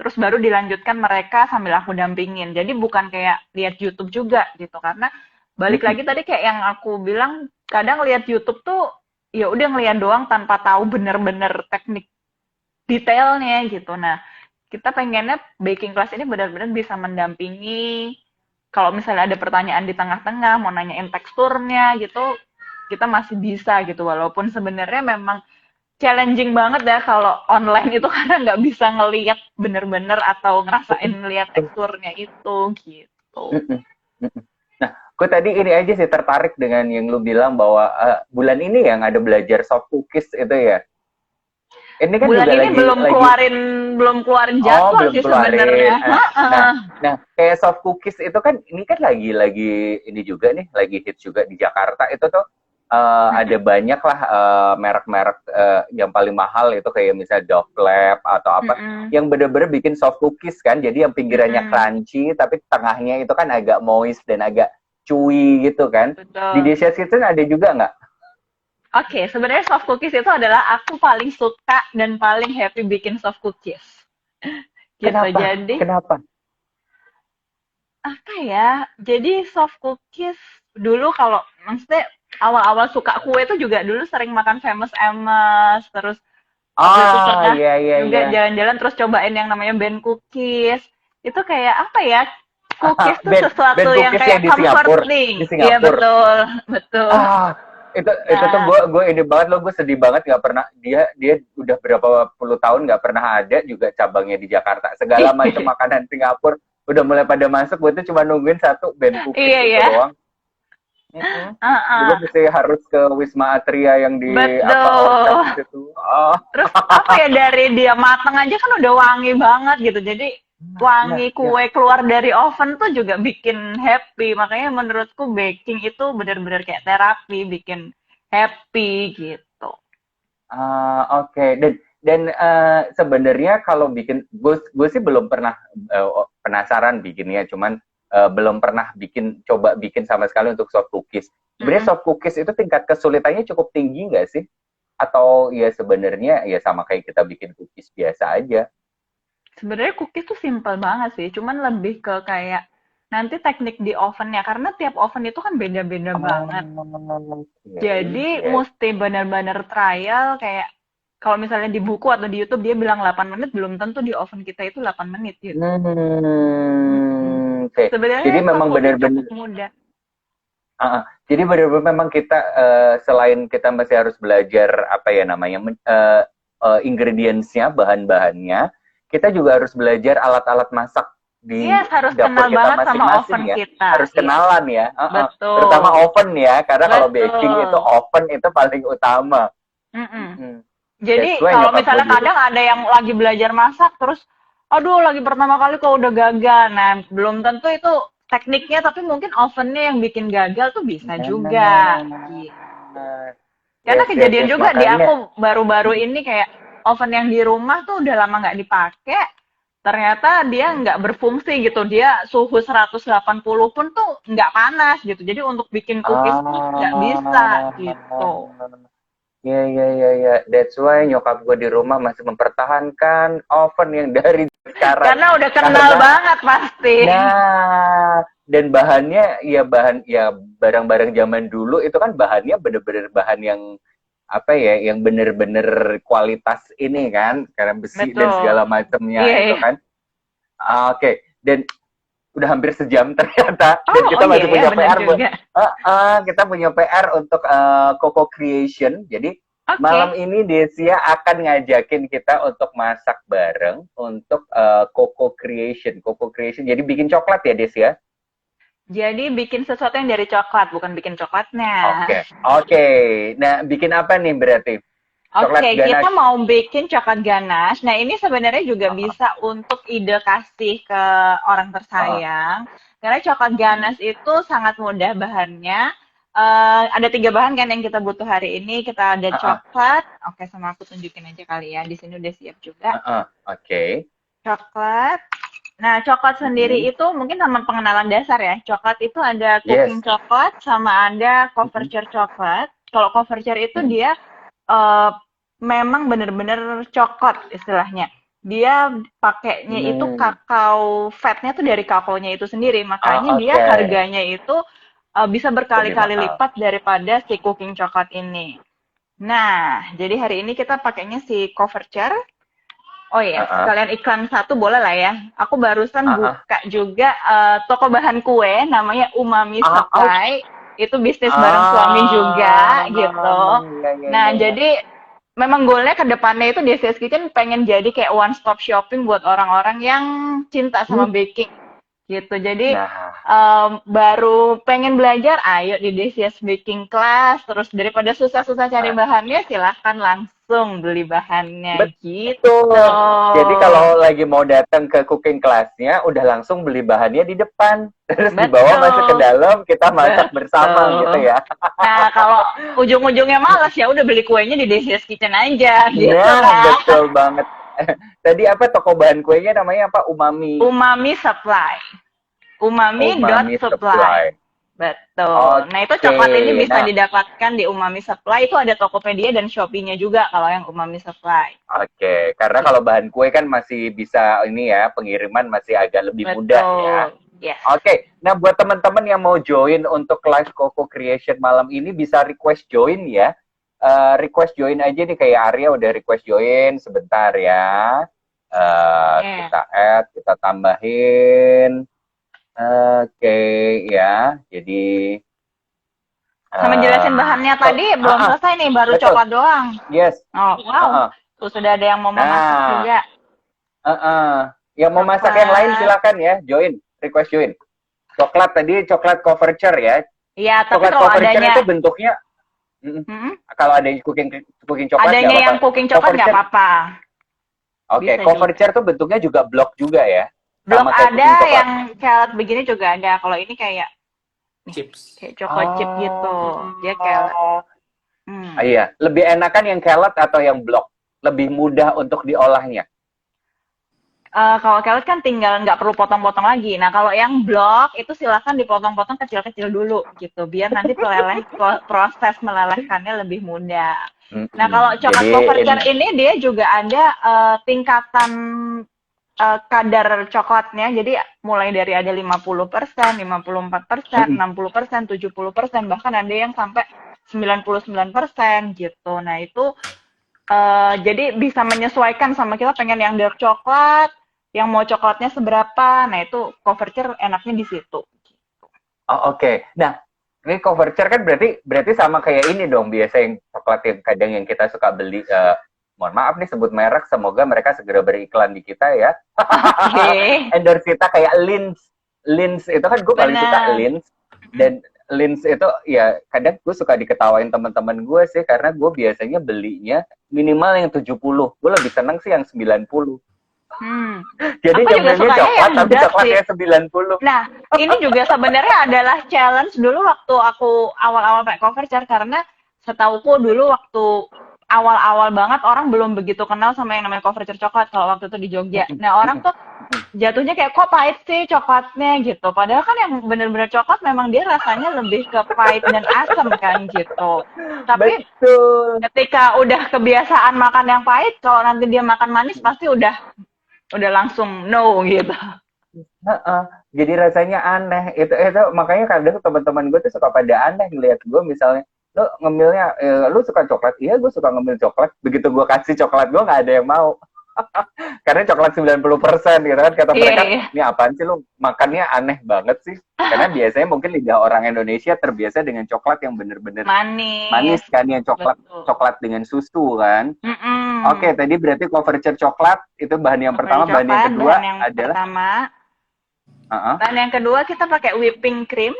terus baru dilanjutkan mereka sambil aku dampingin. Jadi bukan kayak lihat YouTube juga gitu, karena balik mhm. lagi tadi kayak yang aku bilang, kadang lihat YouTube tuh ya udah ngeliat doang tanpa tahu bener-bener teknik detailnya gitu. Nah, kita pengennya baking class ini benar-benar bisa mendampingi kalau misalnya ada pertanyaan di tengah-tengah, mau nanyain teksturnya gitu, kita masih bisa gitu. Walaupun sebenarnya memang challenging banget ya kalau online itu karena nggak bisa ngeliat bener-bener atau ngerasain lihat teksturnya itu gitu. Mm-mm. Mm-mm. Nah, gue tadi ini aja sih tertarik dengan yang lu bilang bahwa bulan ini yang ada belajar soft cookies itu ya. Ini kan Bulan juga ini belum keluarin oh jadwal belum sih keluarin. sebenarnya. Nah, nah kayak soft cookies itu kan ini kan lagi ini juga nih lagi hits juga di Jakarta itu tuh ada banyak lah merek-merek yang paling mahal itu kayak misalnya Dove Lab atau apa yang bener-bener bikin soft cookies kan. Jadi yang pinggirannya crunchy tapi tengahnya itu kan agak moist dan agak chewy gitu kan. Di Betul. Delicious Kitchen ada juga nggak? Oke, sebenarnya soft cookies itu adalah aku paling suka dan paling happy bikin soft cookies. Gitu. Kenapa? Jadi Kenapa? apa ya? Jadi soft cookies dulu kalau maksudnya awal-awal suka kue itu juga dulu sering makan Famous Amos, terus waktu itu Ah, pernah iya iya juga iya. jalan-jalan terus cobain yang namanya Ben Cookies. Itu kayak apa ya? Cookies tuh Ben sesuatu yang Cookies yang kayak di Singapura, di comforting. Iya Singapura. betul, betul. Ah, itu tuh Nah, gue ini banget loh, gue sedih banget nggak pernah dia udah berapa puluh tahun nggak pernah ada juga cabangnya di Jakarta. Segala macam makanan Singapura udah mulai pada masuk, gue tuh cuma nungguin satu Ben Cookies iya itu ya. doang. Gue mesti harus ke Wisma Atria yang di apa Orchard Betul. situ. Oh, Terus apa ya dari dia matang aja kan udah wangi banget gitu. Jadi nah, wangi ya. kue keluar dari oven tuh juga bikin happy. Makanya menurutku baking itu benar-benar kayak terapi, bikin happy gitu. Oke. Dan sebenarnya kalau bikin gue sih belum pernah penasaran bikinnya, cuman belum pernah coba bikin sama sekali untuk soft cookies. Sebenarnya soft cookies itu tingkat kesulitannya cukup tinggi nggak sih? Atau ya sebenarnya ya sama kayak kita bikin cookies biasa aja? Sebenarnya cookies tuh simple banget sih, cuman lebih ke kayak nanti teknik di ovennya karena tiap oven itu kan beda-beda banget. Oke, Jadi yes. mesti benar-benar trial kayak kalau misalnya di buku atau di YouTube dia bilang 8 menit, belum tentu di oven kita itu 8 menit gitu. Oke. Jadi Sebenarnya soft memang cookies benar-benar cukup mudah. jadi benar-benar memang kita selain kita masih harus belajar apa ya namanya ingredients-nya, bahan-bahannya, kita juga harus belajar alat-alat masak di Yes, harus dapur kenal kita banget sama oven masing-masing ya. kita. Harus Iya, kenalan ya, terutama betul. oven ya, karena kalau baking itu Betul. oven itu paling utama. Mm-mm. Mm-mm. That's Jadi why kalau nyokap gue misalnya di kadang ada yang lagi belajar masak terus aduh lagi pertama kali kok udah gagal. Nah, belum tentu itu tekniknya tapi mungkin ovennya yang bikin gagal tuh bisa juga. Gitu. Nah, Karena yes yes kejadian yes juga di makanya. aku baru-baru ini kayak oven yang di rumah tuh udah lama nggak dipakai. Ternyata dia nggak berfungsi gitu. Dia suhu 180 pun tuh nggak panas gitu. Jadi untuk bikin cookies tuh nggak bisa gitu. Ya, ya, ya, ya. That's why nyokap gue di rumah masih mempertahankan oven yang dari sekarang. Karena udah kenal Karena, banget pasti. nah, dan bahannya, ya barang-barang zaman dulu itu kan bahannya bener-bener bahan yang, apa ya, yang bener-bener kualitas ini kan, karena besi dan Betul. segala macamnya Iya, itu iya. kan. Oke, dan udah hampir sejam ternyata dan Oh, kita oh iya masih ya, punya benar PR buat juga. kita punya PR untuk Coco Creation. Jadi Oke. malam ini Desia akan ngajakin kita untuk masak bareng untuk Coco Creation. Coco Creation. Jadi bikin coklat ya Desia? Jadi bikin sesuatu yang dari coklat, bukan bikin coklatnya. Oke. Oke. Nah, bikin apa nih berarti? Coklat Oke, kita ganache. mau bikin coklat ganache. Nah, ini sebenarnya juga bisa untuk ide kasih ke orang Uh, tersayang. Karena coklat ganache itu sangat mudah bahannya. Ada 3 bahan kan yang kita butuh hari ini. Kita ada uh, uh, coklat. Oke, sama aku tunjukin aja kali ya. Di sini udah siap juga. Oke. Coklat. Nah, coklat sendiri Mm-mm. itu mungkin sama pengenalan dasar ya. Coklat itu ada Yes. cooking coklat sama ada Mm-mm. couverture coklat. Kalau couverture itu Mm-mm. dia eh, memang bener-bener coklat istilahnya. Dia pakainya itu Hmm. kakao fatnya tuh dari kakaonya itu sendiri. Makanya dia Oke. harganya itu bisa Lebih berkali-kali mahal. lipat daripada si cooking coklat ini. Nah, jadi hari ini kita pakainya si couverture. Oh iya, Heeh, sekalian iklan satu boleh lah ya. Aku barusan heeh. buka juga toko bahan kue namanya Umami Ah, oh, Supply. Itu bisnis bareng suami ah, juga gitu. iya, iya, Nah, iya, iya. jadi memang goalnya ke depannya itu DCS Kitchen pengen jadi kayak one stop shopping buat orang-orang yang cinta sama Hmm. baking gitu. Jadi Nah, baru pengen belajar, ayo di DCS Baking Class. Terus daripada susah-susah cari bahannya, silahkan langsung beli bahannya gitu. betul. Jadi kalau lagi mau datang ke cooking classnya, udah langsung beli bahannya di depan, terus dibawa masuk ke Betul, dalam, kita masak bersama gitu betul. ya. Nah, kalau ujung-ujungnya males ya udah beli kuenya di DCS Kitchen aja gitu Nah, kan. betul banget. Tadi apa toko bahan kuenya namanya apa? Umami. Umami Supply. Umami dot Umami supply. Supply. Betul. Nah, itu Oke. coklat ini bisa Nah, didapatkan di Umami Supply. Itu ada Tokopedia dan Shopee-nya juga kalau yang Umami Supply. oke. Karena Gitu. kalau bahan kue kan masih bisa ini ya, pengiriman masih agak lebih mudah ya. Betul. Yes. Oke. Nah, buat teman-teman yang mau join untuk live Coco Creation malam ini bisa request join ya. Request join aja nih kayak Arya udah request join sebentar ya. Yeah. Kita add, kita tambahin. Oke, ya. Jadi Sama jelasin bahannya oh, tadi belum selesai nih, baru betul. coklat doang. Yes. Oh, wow. Tuh sudah ada yang mau memasak Nah, juga. yang mau masak yang lain Coklat. silakan ya, join, request join. Coklat tadi coklat coverture ya. Iya, tapi Coklat kalau coverture adanya itu bentuknya kalau ada cooking cooking coklat nggak adanya apa-apa. yang cooking coklat nggak Coverture, apa-apa. oke, Bisa juga. coverture tuh bentuknya juga blok juga ya, Blok sama kayak ada, cooking coklat. yang carrot begini juga ada. Kalau ini kayak Chips. choco chip gitu. Dia carrot. Iya, lebih enakan yang kellet atau yang blok? Lebih mudah untuk diolahnya. Kalau carrot kan tinggal nggak perlu potong-potong lagi. Nah, kalau yang blok itu silakan dipotong-potong kecil-kecil dulu gitu, biar nanti proses melelehkannya lebih mudah. Nah, kalau coklat Jadi coverture ini dia juga ada tingkatan kadar coklatnya. Jadi mulai dari ada 50%, 54%, 60%, 70%, bahkan ada yang sampai 99% gitu. Nah, itu jadi bisa menyesuaikan sama kita pengen yang dark coklat, yang mau coklatnya seberapa. Nah, itu coverture enaknya di situ. Oke. Nah, ini coverture kan berarti sama kayak ini dong, biasa yang coklat yang kadang yang kita suka beli. Mohon maaf nih sebut merek, semoga mereka segera beriklan di kita ya. Oke. Endorse kita kayak Lindt. Lindt itu kan gue paling suka Benar. Lindt. Dan Lindt itu ya kadang gue suka diketawain teman-teman gue sih, karena gue biasanya belinya minimal yang 70. Gue lebih seneng sih yang 90. Jadi Aku juga nyambilnya sukanya coklat yang tapi dark coklatnya sih. 90. Nah, ini juga sebenarnya adalah challenge dulu waktu aku awal-awal pakai coverture, karena setauku dulu waktu awal-awal banget orang belum begitu kenal sama yang namanya coverture coklat kalau waktu itu di Jogja. Nah, orang tuh jatuhnya kayak kok pahit sih coklatnya gitu. Padahal kan yang bener-bener coklat memang dia rasanya lebih ke pahit dan asam kan gitu. Tapi Betul. ketika udah kebiasaan makan yang pahit, kalau nanti dia makan manis pasti udah langsung no gitu. Jadi rasanya aneh. Itu makanya kadang teman-teman gue tuh suka pada aneh ngeliat gue misalnya, lu ngemilnya, lu suka coklat? Iya, gue suka ngemil coklat. Begitu gue kasih coklat gue nggak ada yang mau. Karena coklat 90% gitu kan, kata mereka, ini apaan sih lu makannya aneh banget sih. Karena biasanya mungkin lidah orang Indonesia terbiasa dengan coklat yang bener-bener manis kan, yang coklat dengan susu kan. Oke, tadi berarti coverture coklat itu bahan yang pertama. Bahan yang kedua adalah bahan yang kedua kita pakai whipping cream.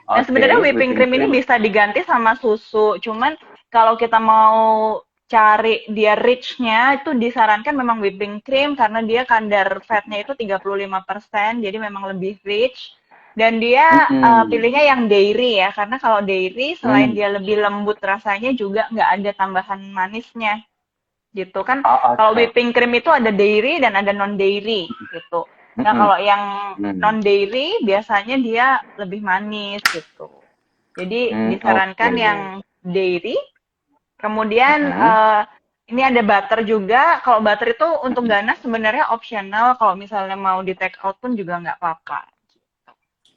Nah, sebenarnya whipping cream ini bisa diganti sama susu. Cuman kalau kita mau cari dia rich-nya, itu disarankan memang whipping cream karena dia kadar fatnya itu 35%, jadi memang lebih rich. Dan dia pilihnya yang dairy ya, karena kalau dairy selain dia lebih lembut rasanya juga nggak ada tambahan manisnya. Gitu kan. Kalau whipping cream itu ada dairy dan ada non-dairy gitu. Nah, kalau yang non-dairy biasanya dia lebih manis gitu. Jadi disarankan yang dairy. Kemudian ini ada butter juga. Kalau butter itu untuk ganas sebenarnya optional. Kalau misalnya mau di take out pun juga nggak apa-apa.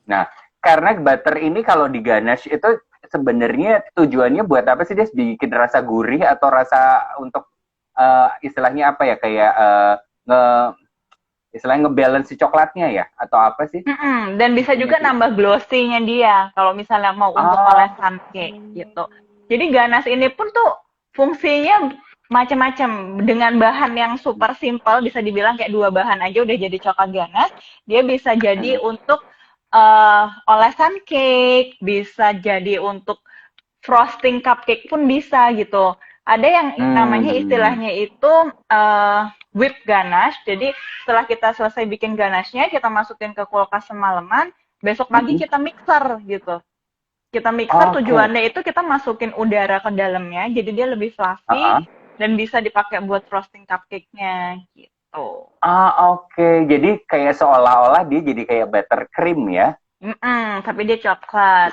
Nah, karena butter ini kalau di ganache itu sebenarnya tujuannya buat apa sih? Dia bikin rasa gurih atau rasa untuk istilahnya apa ya, kayak nge istilahnya ngebalance si coklatnya ya, atau apa sih Dan bisa intinya juga sih? nambah glossy-nya dia kalau misalnya mau untuk Oh, olesan cake gitu. Jadi ganas ini pun tuh fungsinya macam-macam dengan bahan yang super simple, bisa dibilang kayak dua bahan aja udah jadi coklat ganas. Dia bisa jadi mm, untuk olesan cake, bisa jadi untuk frosting cupcake pun bisa gitu. Ada yang namanya hmm, istilahnya itu whipped ganache. Jadi setelah kita selesai bikin ganashnya, kita masukin ke kulkas semalaman, besok pagi mm, kita mixer gitu. Kita mixer oke. tujuannya itu kita masukin udara ke dalamnya, jadi dia lebih fluffy Uh-uh. dan bisa dipakai buat frosting cupcake-nya gitu. Oke. Jadi kayak seolah-olah dia jadi kayak buttercream ya, Tapi dia coklat.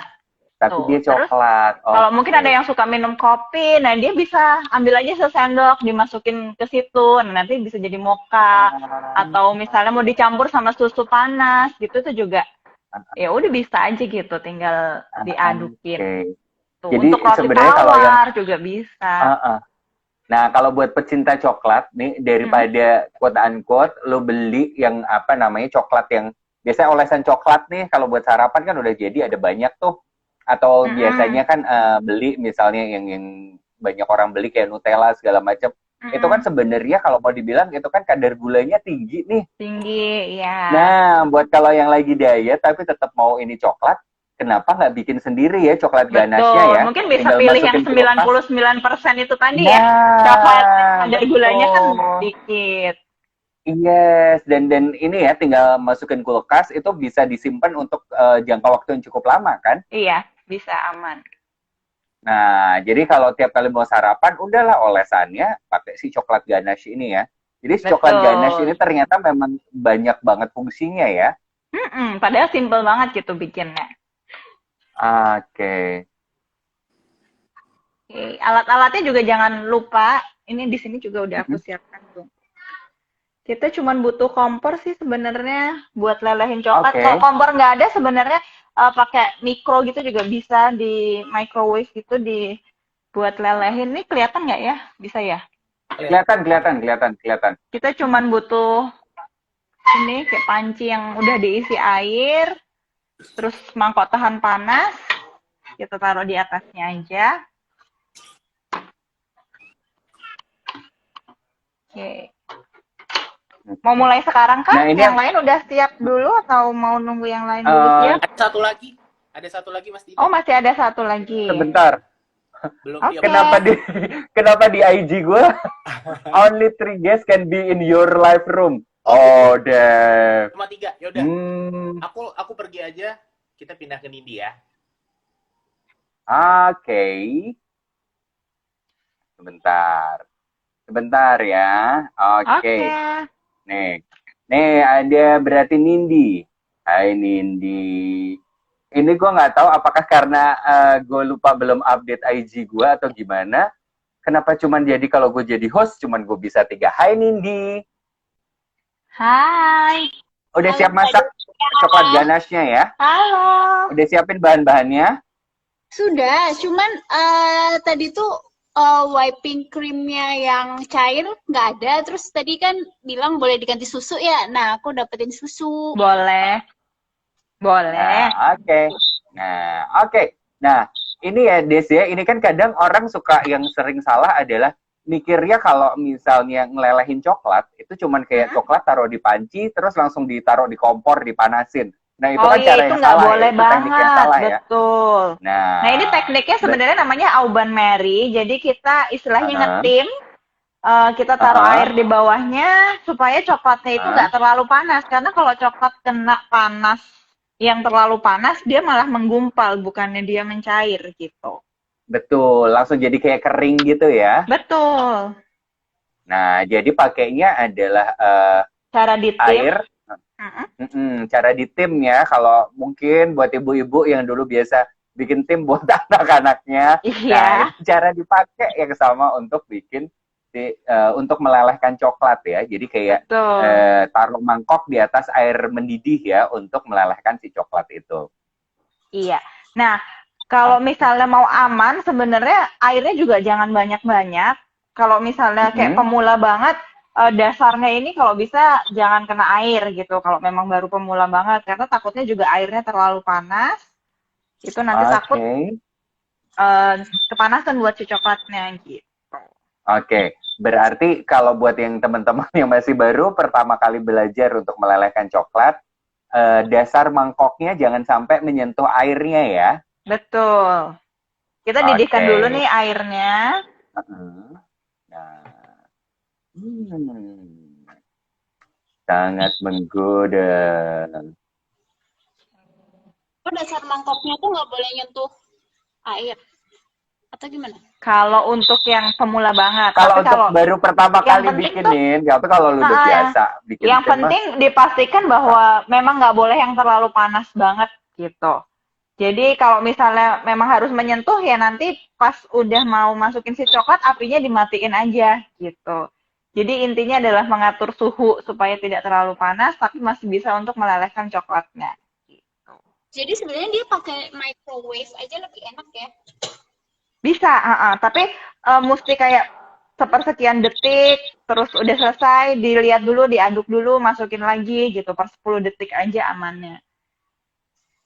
tapi Tuh. dia Terus coklat. kalau mungkin Oke. ada yang suka minum kopi, nah dia bisa ambil aja sesendok, dimasukin ke situ. Nah, nanti bisa jadi mocha Ah, atau misalnya mau dicampur sama susu panas gitu tuh juga. Ya udah bisa aja gitu, tinggal diadukin. oke. Tuh, Jadi untuk roti sebenarnya kalau yang tawar juga bisa. uh-uh. Nah, kalau buat pecinta coklat nih, Mm, daripada quote unquote lo beli yang apa namanya coklat yang biasanya olesan coklat nih, kalau buat sarapan kan udah jadi ada banyak tuh. Atau mm-mm, biasanya kan beli misalnya yang banyak orang beli kayak Nutella segala macam. Itu kan mm-mm. sebenarnya kalau mau dibilang itu kan kadar gulanya tinggi nih. Tinggi, ya. Nah, buat kalau yang lagi diet tapi tetap mau ini coklat, kenapa nggak bikin sendiri ya coklat ganasnya Betul. ya? Mungkin bisa Tinggal pilih yang masukin sembilan kulkas. puluh sembilan persen itu tadi ya. Coklatnya, Nah, kadar gulanya kan betul. dikit. Yes, dan ini ya tinggal masukin kulkas itu bisa disimpan untuk jangka waktu yang cukup lama kan? Iya, bisa aman. Nah, jadi kalau tiap kali mau sarapan, udahlah olesannya pakai si coklat ganache ini ya. Jadi si coklat ganache ini Betul. ternyata memang banyak banget fungsinya ya. Padahal simple banget gitu bikinnya. Oke. Oke, alat-alatnya juga jangan lupa. Ini di sini juga udah aku Mm-mm. siapkan tuh. Kita cuma butuh kompor sih sebenarnya buat lelehin coklat. Kalau Oke. kompor nggak ada sebenarnya pakai mikro gitu juga bisa di microwave gitu di buat lelehin. Ini kelihatan nggak ya? Bisa ya? Kelihatan, kelihatan, kelihatan, kelihatan. Kita cuma butuh ini kayak panci yang udah diisi air, terus mangkok tahan panas. Kita taruh di atasnya aja. Oke. Mau mulai sekarang kah? Nah, ini Yang yang lain udah siap dulu atau mau nunggu yang lain dulu siap? Ada satu lagi Mas Oh, Didi. masih ada satu lagi. sebentar. Belum Oke. tiap Kenapa di kenapa di IG gue only 3 guests can be in your live room? Oh, Oh, damn. cuma 3. Yaudah, Hmm. aku pergi aja. Kita pindah ke Nindi ya. Oke. Sebentar. Sebentar ya. Oke. Oke. Nih. Nih ada berarti Nindi. Hai Nindi. Ini gue nggak tahu apakah karena gue lupa belum update IG gue atau gimana. Kenapa cuman jadi kalau gue jadi host cuman gue bisa 3. Hai Nindi. Hai. Udah Halo, siap masak coklat ganasnya ya? Halo. Udah siapin bahan-bahannya? sudah. Cuman tadi tuh wiping creamnya yang cair nggak ada. Terus tadi kan bilang boleh diganti susu ya. Nah, aku dapetin susu. Boleh. Boleh. Nah, oke. Nah, oke. Nah, ini ya Des ya, ini kan kadang orang suka yang sering salah adalah mikirnya kalau misalnya ngelelehin coklat, itu cuman kayak Hmm? coklat taruh di panci, terus langsung ditaruh di kompor, dipanasin. Nah, itu Oh kan iya, cara itu yang nggak salah ya, boleh itu teknik yang banget. salah ya. Betul. Nah, ini Nah, tekniknya sebenarnya namanya Auban Mary. Jadi kita istilahnya uh-uh, ngetim, kita taruh uh-uh, air di bawahnya supaya coklatnya itu uh-uh. nggak terlalu panas. Karena kalau coklat kena panas yang terlalu panas, dia malah menggumpal, bukannya dia mencair gitu. Betul, langsung jadi kayak kering gitu ya. Betul. Nah, jadi pakainya adalah Cara ditim. air. Cara di tim ya, kalau mungkin buat ibu-ibu yang dulu biasa bikin tim buat anak-anaknya, nah Iya, itu cara dipakai yang sama untuk bikin untuk melelehkan coklat ya. Jadi kayak betul. taruh mangkok di atas air mendidih ya untuk melelehkan si coklat itu. Iya. Nah, kalau misalnya mau aman, sebenarnya airnya juga jangan banyak-banyak. Kalau misalnya kayak Mhm. pemula banget, dasarnya ini kalau bisa jangan kena air gitu. Kalau memang baru pemula banget, karena takutnya juga airnya terlalu panas. Itu nanti takut Oke. kepanasan buat si coklatnya gitu. Oke. Berarti kalau buat yang teman-teman yang masih baru pertama kali belajar untuk melelehkan coklat, dasar mangkoknya jangan sampai menyentuh airnya ya. Betul. Kita didihkan Oke. dulu nih airnya. Heeh. Nah, sangat menggoda. Oh, dasar mangkoknya tuh nggak boleh nyentuh air. Atau gimana? Kalau untuk yang pemula banget. Kalau Tapi untuk kalau baru pertama yang kali penting tuh, bikinin, tapi kalau lu udah ya, biasa bikin yang mah penting dipastikan bahwa memang nggak boleh yang terlalu panas banget gitu. Jadi kalau misalnya memang harus menyentuh ya nanti pas udah mau masukin si coklat apinya dimatiin aja gitu. Jadi intinya adalah mengatur suhu supaya tidak terlalu panas tapi masih bisa untuk melelehkan coklatnya. Gitu. Jadi sebenarnya dia pakai microwave aja lebih enak ya. Bisa, tapi mesti kayak sepersekian detik, terus udah selesai, dilihat dulu, diaduk dulu, masukin lagi gitu, per 10 detik aja amannya.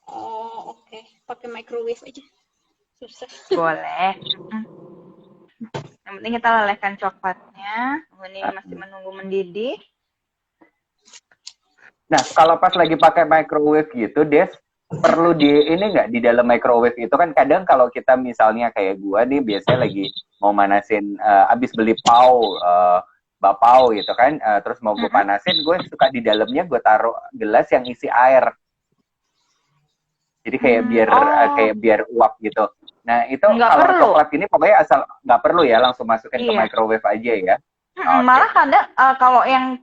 Oh, oke. Pakai microwave aja. Susah. Boleh. Yang penting kita lelehkan coklatnya. Ini masih menunggu mendidih. Nah, kalau pas lagi pakai microwave gitu, Des, perlu di ini nggak di dalam microwave itu kan kadang kalau kita misalnya kayak gua nih biasanya lagi mau manasin abis beli bapau gitu kan, terus mau gue panasin, gue suka di dalamnya gue taruh gelas yang isi air. Jadi kayak biar uap gitu. Nah, itu Nggak kalau perlu. coklat ini pokoknya asal nggak perlu ya, langsung masukin ke Iya. microwave aja ya. Malah kadang kalau yang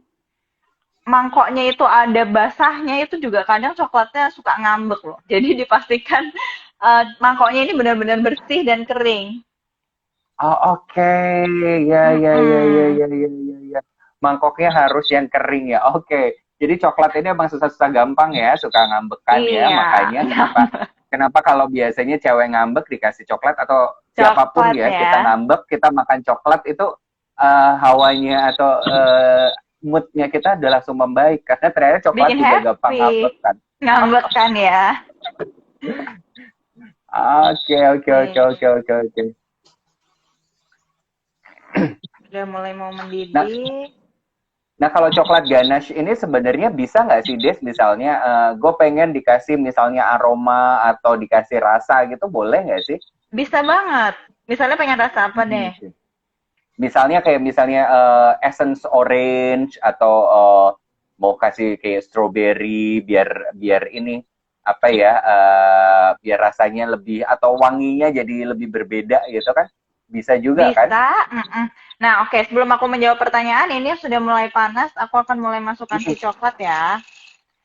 mangkoknya itu ada basahnya itu juga kadang coklatnya suka ngambek loh. Jadi dipastikan mangkoknya ini benar-benar bersih dan kering. Oh, oke. Ya, ya, ya, ya, ya, ya, ya, ya. Mangkoknya harus yang kering ya. Oke. Jadi coklat ini emang susah-susah gampang ya, suka ngambekan ya. Iya. Makanya kenapa kalau biasanya cewek ngambek dikasih coklat atau siapapun Coklat ya, ya. kita ngambek, kita makan coklat itu hawanya atau moodnya kita udah langsung membaik. Karena ternyata coklat Bikin juga happy. gampang ngambek kan. Ngambek kan ya. Oke. Udah mulai mau mendidih. Nah, kalau coklat ganache ini sebenarnya bisa nggak sih, Des? Misalnya, gue pengen dikasih misalnya aroma atau dikasih rasa gitu, boleh nggak sih? Bisa banget. Misalnya pengen rasa apa deh? Misalnya essence orange atau mau kasih kayak strawberry biar ini apa ya, biar rasanya lebih atau wanginya jadi lebih berbeda gitu kan? Bisa juga kan? Bisa. Nah, oke. Sebelum aku menjawab pertanyaan, ini sudah mulai panas. Aku akan mulai masukkan si coklat ya.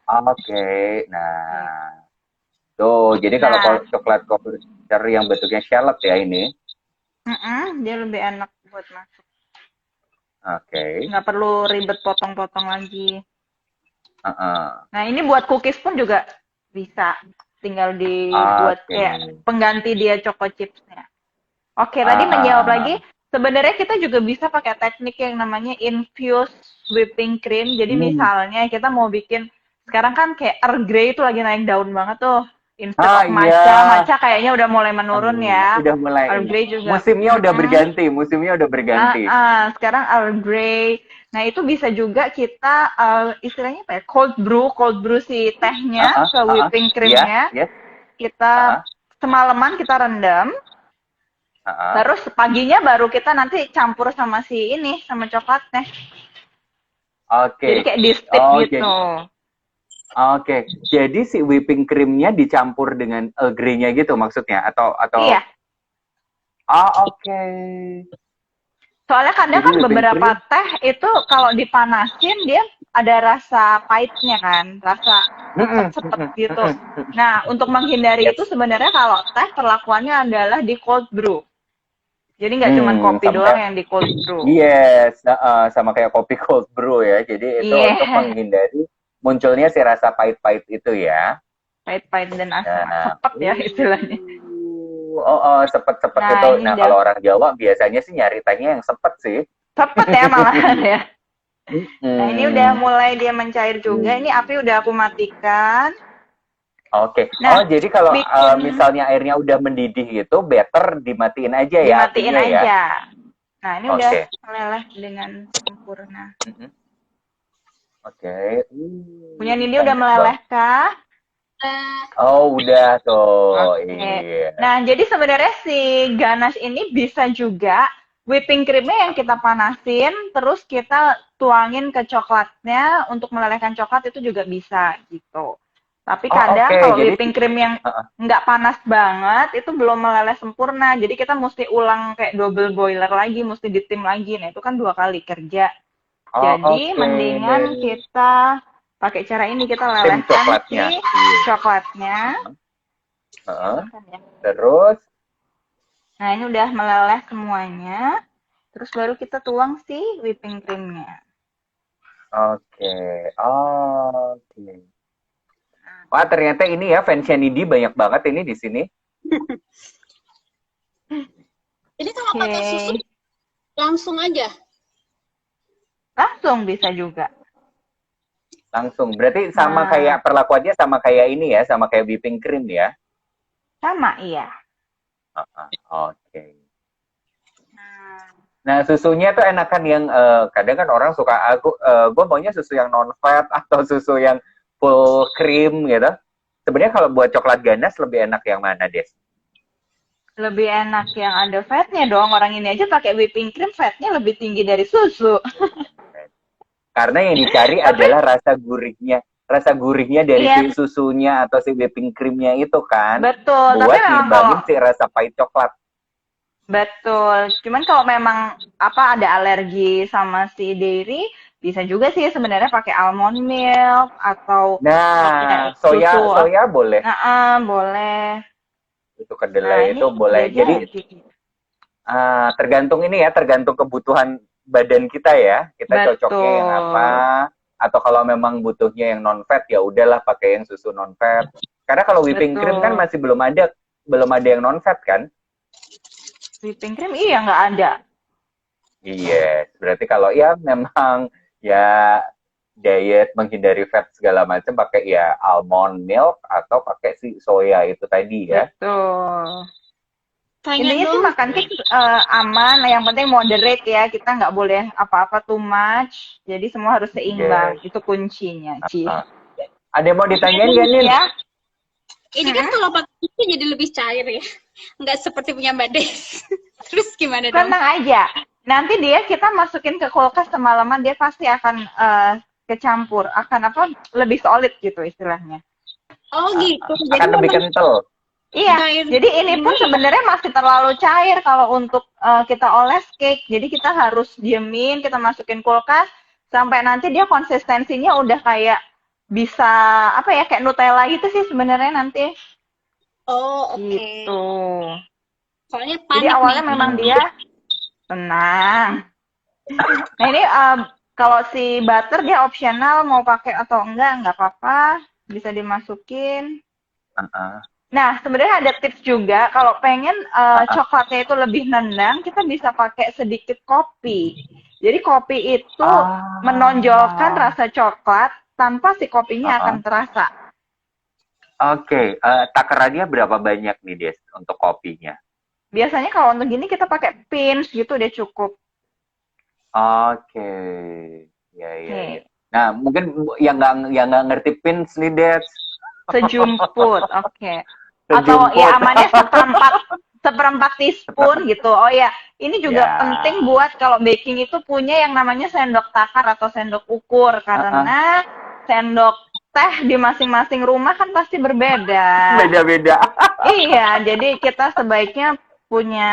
Oke. Nah, tuh. Jadi kalau coklat cover yang bentuknya shallot ya ini. Dia lebih enak buat masuk. Oke. Nggak perlu ribet potong-potong lagi. Nah, ini buat cookies pun juga bisa. Tinggal dibuat kayak pengganti dia choco chipsnya. Oke, tadi menjawab lagi, sebenarnya kita juga bisa pakai teknik yang namanya infused whipping cream. Jadi misalnya kita mau bikin, sekarang kan kayak Earl Grey itu lagi naik daun banget tuh. Instead of matcha kayaknya udah mulai menurun ya. Udah mulai. Earl Grey juga. Musimnya udah berganti. Sekarang Earl Grey. Nah, itu bisa juga kita istilahnya apa ya? Cold brew si tehnya ke whipping creamnya. Kita semalaman kita rendam. Terus paginya baru kita nanti campur sama sama coklatnya. Oke. Jadi kayak di steep gitu. Oke. Jadi si whipping creamnya dicampur dengan Earl Grey-nya gitu maksudnya atau Iya. Oke. Soalnya kadang kan beberapa teh itu kalau dipanasin dia ada rasa pahitnya kan, rasa sepet gitu. Nah, untuk menghindari itu sebenarnya kalau teh perlakuannya adalah di cold brew. Jadi nggak cuma kopi doang yang di cold brew. Yes, sama kayak kopi cold brew ya. Jadi itu untuk menghindari munculnya si rasa pahit-pahit itu ya. Pahit-pahit dan asam sepet ya istilahnya. sepet-sepet Nah, itu. ini Nah, udah kalau orang Jawa biasanya sih nyari tehnya yang sepet sih. cepet ya malahan ya. Nah, ini udah Mm-mm. mulai dia mencair juga. Ini Hmm. api udah aku matikan. Oke. Nah, Oh, jadi kalau bikin misalnya airnya udah mendidih gitu, better dimatiin aja ya dimatiin apinya ya. aja. Nah, ini udah Oke. meleleh dengan sempurna. Mm-mm. Oke. Punya Nindi udah Banyak meleleh banget. kah? Oh, udah tuh. Oke. Iya. Nah, jadi sebenarnya si ganache ini bisa juga whipping creamnya yang kita panasin, terus kita tuangin ke coklatnya untuk melelehkan coklat itu juga bisa gitu. Tapi Oh, kadang oke. kalau Jadi, whipping cream yang uh-uh. nggak panas banget itu belum meleleh sempurna. Jadi kita mesti ulang kayak double boiler lagi, mesti ditim lagi. Nah, itu kan 2 kali kerja. Oh, Jadi oke. mendingan kita pakai cara ini, kita Tim lelehkan coklatnya. si Iya. coklatnya. Uh-uh. Kan ya. Terus, Nah, ini udah meleleh semuanya. Terus baru kita tuang si whipping creamnya. oke. Oke. Wah, ternyata ini ya fansnya Nidi banyak banget ini di sini. Ini kalau Oke. pakai susu langsung aja. Langsung bisa juga. Langsung. Berarti sama Nah, kayak perlakuannya sama kayak ini ya, sama kayak whipping cream ya. sama iya. Oke. Nah, Nah, susunya tuh enakan yang kadang kan orang suka gue maunya susu yang non fat atau susu yang full cream gitu. Sebenarnya kalau buat coklat ganas lebih enak yang mana, Des? lebih enak yang ada fatnya dong. Orang ini aja pakai whipping cream, fatnya lebih tinggi dari susu. Karena yang dicari Tapi adalah rasa gurihnya dari iya, si susunya atau si whipping creamnya itu kan, betul. Tapi buat memang kalau ngimbangin si rasa pahit coklat. betul. Cuman kalau memang ada alergi sama si dairy, bisa juga sih sebenarnya pakai almond milk atau pakai Nah, susu. soya boleh. Nah, boleh. Itu Nah, kedelai ini itu udah boleh. Jadi jadi. tergantung ini ya, tergantung kebutuhan badan kita ya. Kita cocoknya yang apa? Betul. Atau kalau memang butuhnya yang non fat ya udahlah pakai yang susu non fat. Karena kalau whipping cream kan Betul. masih belum ada yang non fat kan? Whipping cream iya nggak ada. Iya, berarti kalau ya memang ya diet menghindari fat segala macam pakai ya almond milk atau pakai si soya itu tadi ya. Betul. Tanya Intinya sih dong, makan cake aman, yang penting moderate ya. Kita nggak boleh apa-apa too much. Jadi semua harus seimbang. Yes. Itu kuncinya, Ci. Ah. Ada yang mau ditanyain nggak Nin? Ya. ini kan kalau pakai susu jadi lebih cair ya. Nggak seperti punya Mbak Des. Terus gimana dong? Tenang aja. Nanti kita masukin ke kulkas semalaman, dia pasti akan kecampur. Akan lebih solid gitu istilahnya. Oh gitu. Jadi Akan lebih memang kental. Iya, cair. jadi ini pun sebenarnya masih terlalu cair kalau untuk kita oles cake. Jadi kita harus diemin, kita masukin kulkas sampai nanti dia konsistensinya udah kayak bisa kayak Nutella gitu sih sebenarnya nanti. Oh oke. Gitu. Soalnya Jadi panik awalnya nih. memang dia tenang. Nah ini kalau si butter dia opsional mau pakai atau nggak apa-apa, bisa dimasukin. Nah, sebenarnya ada tips juga kalau pengen coklatnya itu lebih nendang, kita bisa pakai sedikit kopi. Jadi kopi itu menonjolkan rasa coklat tanpa si kopinya akan terasa. Oke, takarannya berapa banyak nih Des untuk kopinya? Biasanya kalau untuk gini kita pakai pinch gitu udah cukup. Oke, ya. Oke. Nah, mungkin yang nggak ngerti pinch nih Des. Sejumput, oke. Atau ya amannya seperempat teaspoon gitu. Oh ya, ini juga penting buat kalau baking itu punya yang namanya sendok takar atau sendok ukur karena sendok teh di masing-masing rumah kan pasti berbeda. Beda-beda. Iya, jadi kita sebaiknya punya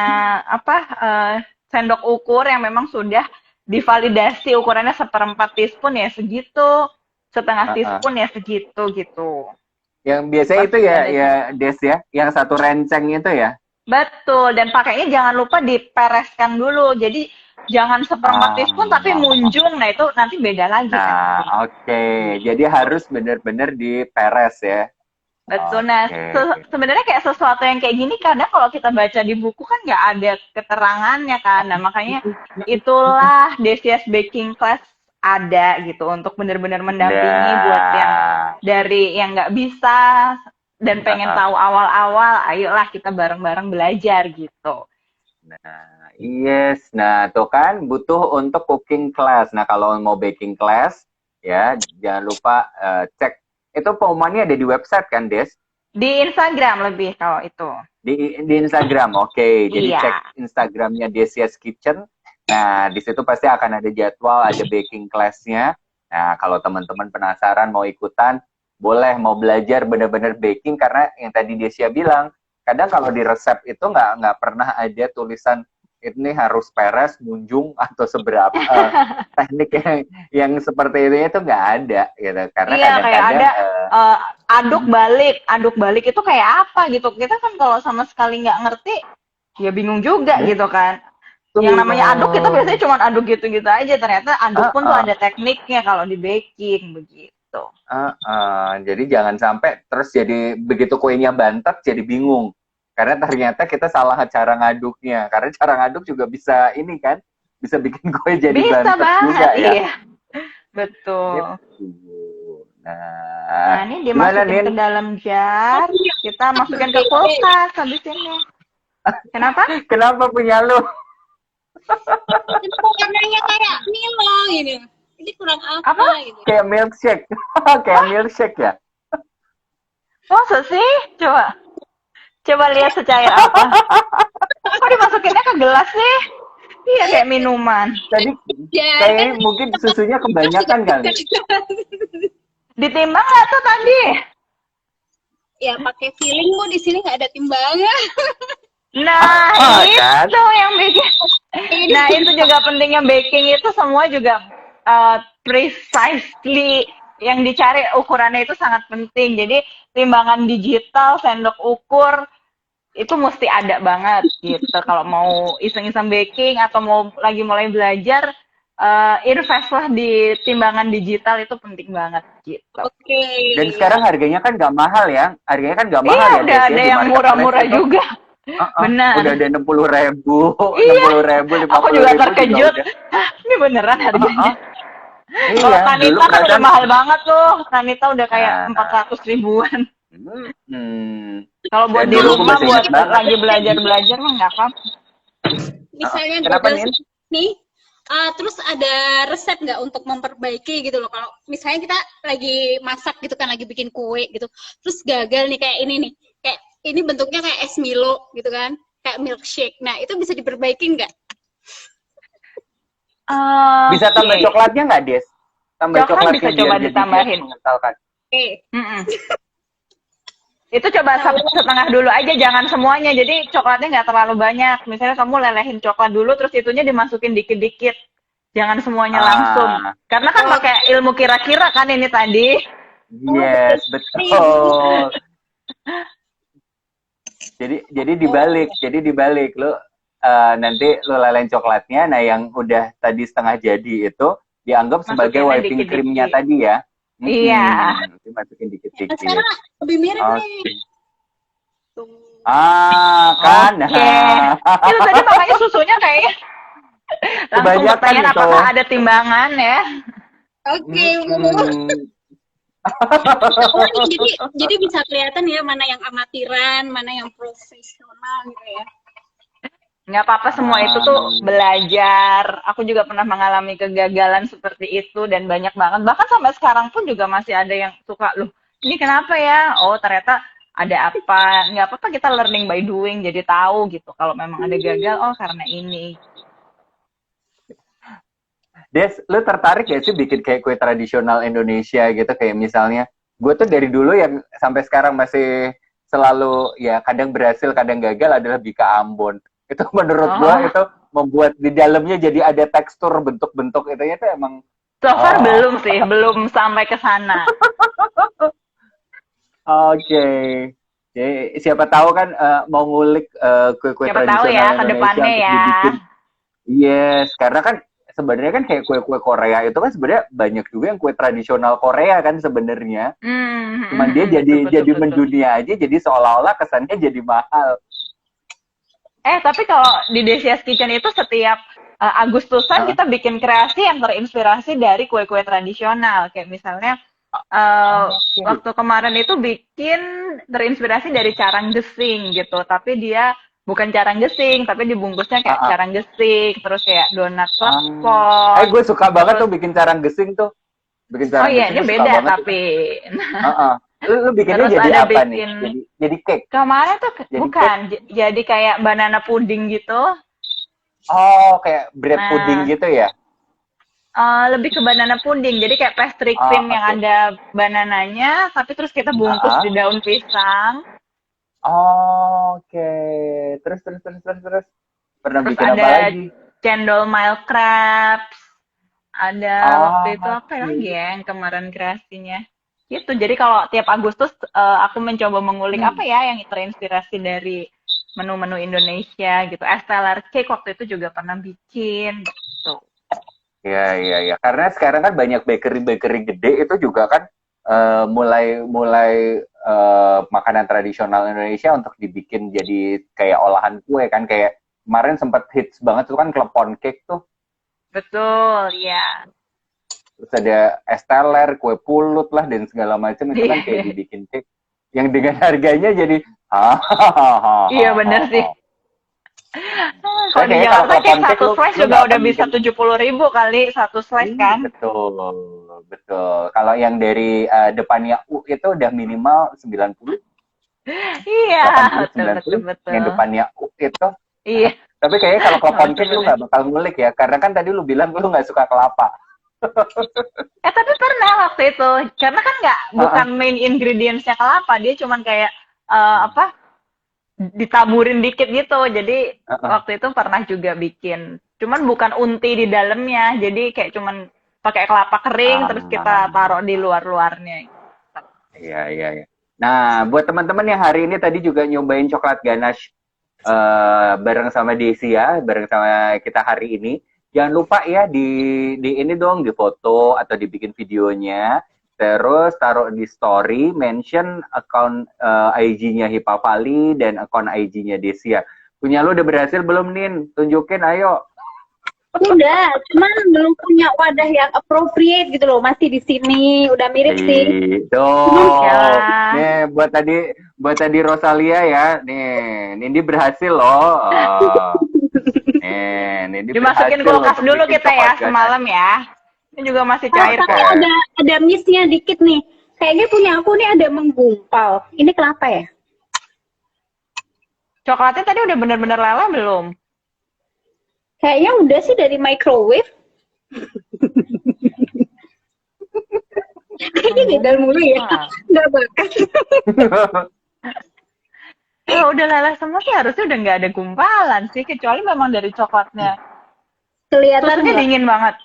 sendok ukur yang memang sudah divalidasi ukurannya seperempat teaspoon ya segitu, setengah teaspoon ya segitu gitu. Yang biasanya itu ya Des ya, yang satu renceng itu ya. Betul, dan pakainya jangan lupa dipereskan dulu. Jadi jangan seperempat teaspoon tapi munjung. Nah, itu nanti beda lagi. Nah, oke. Jadi harus benar-benar diperes ya. Betul. Nah, Oke. sebenarnya kayak sesuatu yang kayak gini kadang kalau kita baca di buku kan nggak ada keterangannya kan. Nah, makanya itulah DCS Baking Class ada gitu untuk benar-benar mendampingi buat yang Nah, dari yang nggak bisa dan pengen tahu awal-awal, ayolah kita bareng-bareng belajar gitu. nah, yes. Nah, tuh kan butuh untuk cooking class. Nah, kalau mau baking class, ya jangan lupa cek. Itu pengumumannya ada di website kan, Des? Di Instagram lebih kalau itu. Di Instagram, oke. Jadi Iya. cek Instagramnya Desia's Kitchen. Nah, di situ pasti akan ada jadwal, ada baking class-nya. Nah, kalau teman-teman penasaran mau ikutan, boleh mau belajar benar-benar baking karena yang tadi Desia bilang, kadang kalau di resep itu nggak pernah ada tulisan ini harus peres, munjung atau seberapa teknik yang seperti itu nggak ada gitu. Karena Iya, kayak kadang-kadang ada aduk balik itu kayak apa gitu. Kita kan kalau sama sekali nggak ngerti, ya bingung juga gitu kan. Yang namanya aduk kita biasanya cuma aduk gitu-gitu aja. Ternyata aduk pun tuh ada tekniknya kalau di baking begitu. Jadi jangan sampai terus jadi begitu kuenya bantet jadi bingung. Karena ternyata kita salah cara ngaduknya. Karena cara ngaduk juga bisa ini kan, bisa bikin kue jadi Bisa bantet banget, juga ya. iya. Betul. Gitu. Nah, ini gimana, dimasukin Nin? ke dalam jar. Kita masukin ke kulkas habis ini. Kenapa? Kenapa punya lu? Kenapa warnanya kayak Milo gitu? Ini kurang apa, Apa? gitu? Kayak milkshake. Kayak milkshake ya? Masa sih? Coba lihat secair apa. Kok dimasukinnya ke gelas sih? Iya, kayak minuman. Tadi kayak mungkin susunya kebanyakan kali. Ditimbang nggak tuh tadi? Ya pakai feeling Bu, di sini nggak ada timbangan. Nah, kan? itu yang bikin. Nah, itu juga pentingnya baking itu semua juga precisely yang dicari ukurannya itu sangat penting. Jadi timbangan digital, sendok ukur itu mesti ada banget gitu. Kalau mau iseng-iseng baking atau mau lagi mulai belajar, invest lah di timbangan digital itu penting banget gitu. Oke. Dan sekarang harganya kan nggak mahal ya. Harganya kan nggak mahal Iya, ya. udah Des, ada ya, di yang murah-murah marketplace itu. juga. Benar. Udah ada 60.000, Iya. 60.000, 50.000 Aku juga terkejut. udah. Hah, ini beneran harganya? Iya, Kalau dulu Tanita kan udah perasaan- mahal banget tuh. Tanita udah kayak Nah. 400 ribuan. Dan Kalau buat di dulu aku rumah masih buat ingat banget. lagi belajar mah nggak apa-apa. Misalnya Kenapa, gagal Nin? nih, terus ada resep nggak untuk memperbaiki gitu loh? Kalau misalnya kita lagi masak gitu kan, lagi bikin kue gitu, terus gagal nih kayak ini nih, kayak ini bentuknya kayak es Milo gitu kan, kayak milkshake. Nah itu bisa diperbaiki nggak? Bisa tambah Oke. coklatnya nggak, Des? Tambah Coklat coklatnya bisa biar coba jadi ditambahin. mengentalkan. Oke. Mm-mm. Itu coba setengah dulu aja, jangan semuanya. Jadi coklatnya nggak terlalu banyak. Misalnya kamu lelehin coklat dulu, terus itunya dimasukin dikit-dikit. Jangan semuanya langsung. Karena kan pakai ilmu kira-kira kan ini tadi. Yes, betul. Jadi dibalik lu nanti lu lelehin coklatnya, nah yang udah tadi setengah jadi itu dianggap sebagai Masukinnya whipping dikit-dikit. creamnya tadi ya. Iya. Masukin dikit-dikit. Sekarang lebih mirip Oke. nih. Tuh. Kan. Oke. Itu tadi makanya susunya kayaknya langsung Kebanyakan bertanya itu. apakah ada timbangan ya. Oke, Bu. Oh, jadi bisa kelihatan ya mana yang amatiran, mana yang profesional gitu ya. Nggak apa-apa, semua itu tuh belajar. Aku juga pernah mengalami kegagalan seperti itu dan banyak banget. Bahkan sampai sekarang pun juga masih ada yang suka, loh ini kenapa ya? Oh ternyata ada apa. Nggak apa-apa, kita learning by doing, jadi tahu gitu. Kalau memang ada gagal, oh karena ini. Des, lu tertarik gak sih bikin kayak kue tradisional Indonesia gitu? Kayak misalnya, gue tuh dari dulu yang sampai sekarang masih selalu ya kadang berhasil, kadang gagal adalah Bika Ambon. Itu menurut gue itu membuat di dalamnya jadi ada tekstur bentuk-bentuk itu emang. So far belum sih, belum sampai ke sana. Oke. Jadi siapa tahu kan mau ngulik kue-kue Siapa tradisional tahu ya, ke Indonesia depannya untuk ya. dibikin. Yes, karena kan sebenarnya kan kayak kue-kue Korea itu kan sebenarnya banyak juga yang kue tradisional Korea kan sebenarnya. Cuman dia jadi mendunia aja, jadi seolah-olah kesannya jadi mahal. Tapi kalau di Desia's Kitchen itu setiap Agustusan kita bikin kreasi yang terinspirasi dari kue-kue tradisional. Kayak misalnya waktu kemarin itu bikin terinspirasi dari carang gesing gitu. Tapi dia bukan carang gesing, tapi dibungkusnya kayak carang gesing. Terus kayak donat klepon. Gue suka banget tuh bikin carang gesing tuh. Bikin carang gesing ini beda tapi. Lu bikinnya Terus jadi ada apa nih? Jadi cake? Kemarin tuh bukan, jadi kayak banana pudding gitu. Oh, kayak bread pudding gitu ya? Lebih ke banana pudding, jadi kayak pastry cream yang ada banananya, tapi terus kita bungkus di daun pisang. Oke. Terus. Pernah Terus bikin apa ada lagi? cendol mild crabs. Ada waktu itu apa lagi ya yang kemarin kreasinya? Gitu. Jadi kalau tiap Agustus aku mencoba mengulik apa ya yang terinspirasi dari menu-menu Indonesia gitu. Esteller cake waktu itu juga pernah bikin gitu. Iya. Karena sekarang kan banyak bakery gede itu juga kan mulai makanan tradisional Indonesia untuk dibikin jadi kayak olahan kue kan, kayak kemarin sempat hits banget tuh kan klepon cake tuh. Betul, ya. Terus ada esteller, kue pulut lah dan segala macam itu kan kayak dibikin cake yang dengan harganya jadi iya bener sih. Kalau di Jakarta cake satu slice juga udah bisa 70.000 kali satu slice kan? Betul. Kalau yang dari depannya U itu udah minimal 90. Iya, 80, 90. Betul. Yang depannya U itu. Iya. Tapi kayaknya kalau klepon cake lu nggak bakal ngulik ya, karena kan tadi lu bilang lu nggak suka kelapa. Tapi pernah waktu itu, karena kan bukan main ingredients-nya kelapa, dia cuman kayak ditaburin dikit gitu. Jadi waktu itu pernah juga bikin, cuman bukan unti di dalamnya, jadi kayak cuman pakai kelapa kering terus kita taruh di luar-luarnya. Iya. Nah, buat teman-teman yang hari ini tadi juga nyobain coklat ganache bareng sama Desia, bareng sama kita hari ini. Jangan lupa ya di ini dong, di foto atau dibikin videonya, terus taruh di story, mention akun IG-nya Hipavali dan akun IG-nya Desia. Punya lu udah berhasil belum, Nin? Tunjukin, ayo. Udah, cuman belum punya wadah yang appropriate gitu loh, masih di sini, udah mirip sih. Tuh, nih buat tadi Rosalia ya, nih, Nindi berhasil loh. Dimasukin kulkas dulu kita ya semalam ya. Ini juga masih cair kan. Ada miss-nya dikit nih. Kayaknya punya aku nih ada menggumpal. Ini kenapa ya? Coklatnya tadi udah bener-bener leleh belum? Kayaknya udah sih dari microwave. Kayaknya beda mulu ya. Nggak bakat. Kalau udah leleh semua sih harusnya udah nggak ada gumpalan sih, kecuali memang dari coklatnya. Kelihatan susunya dingin banget.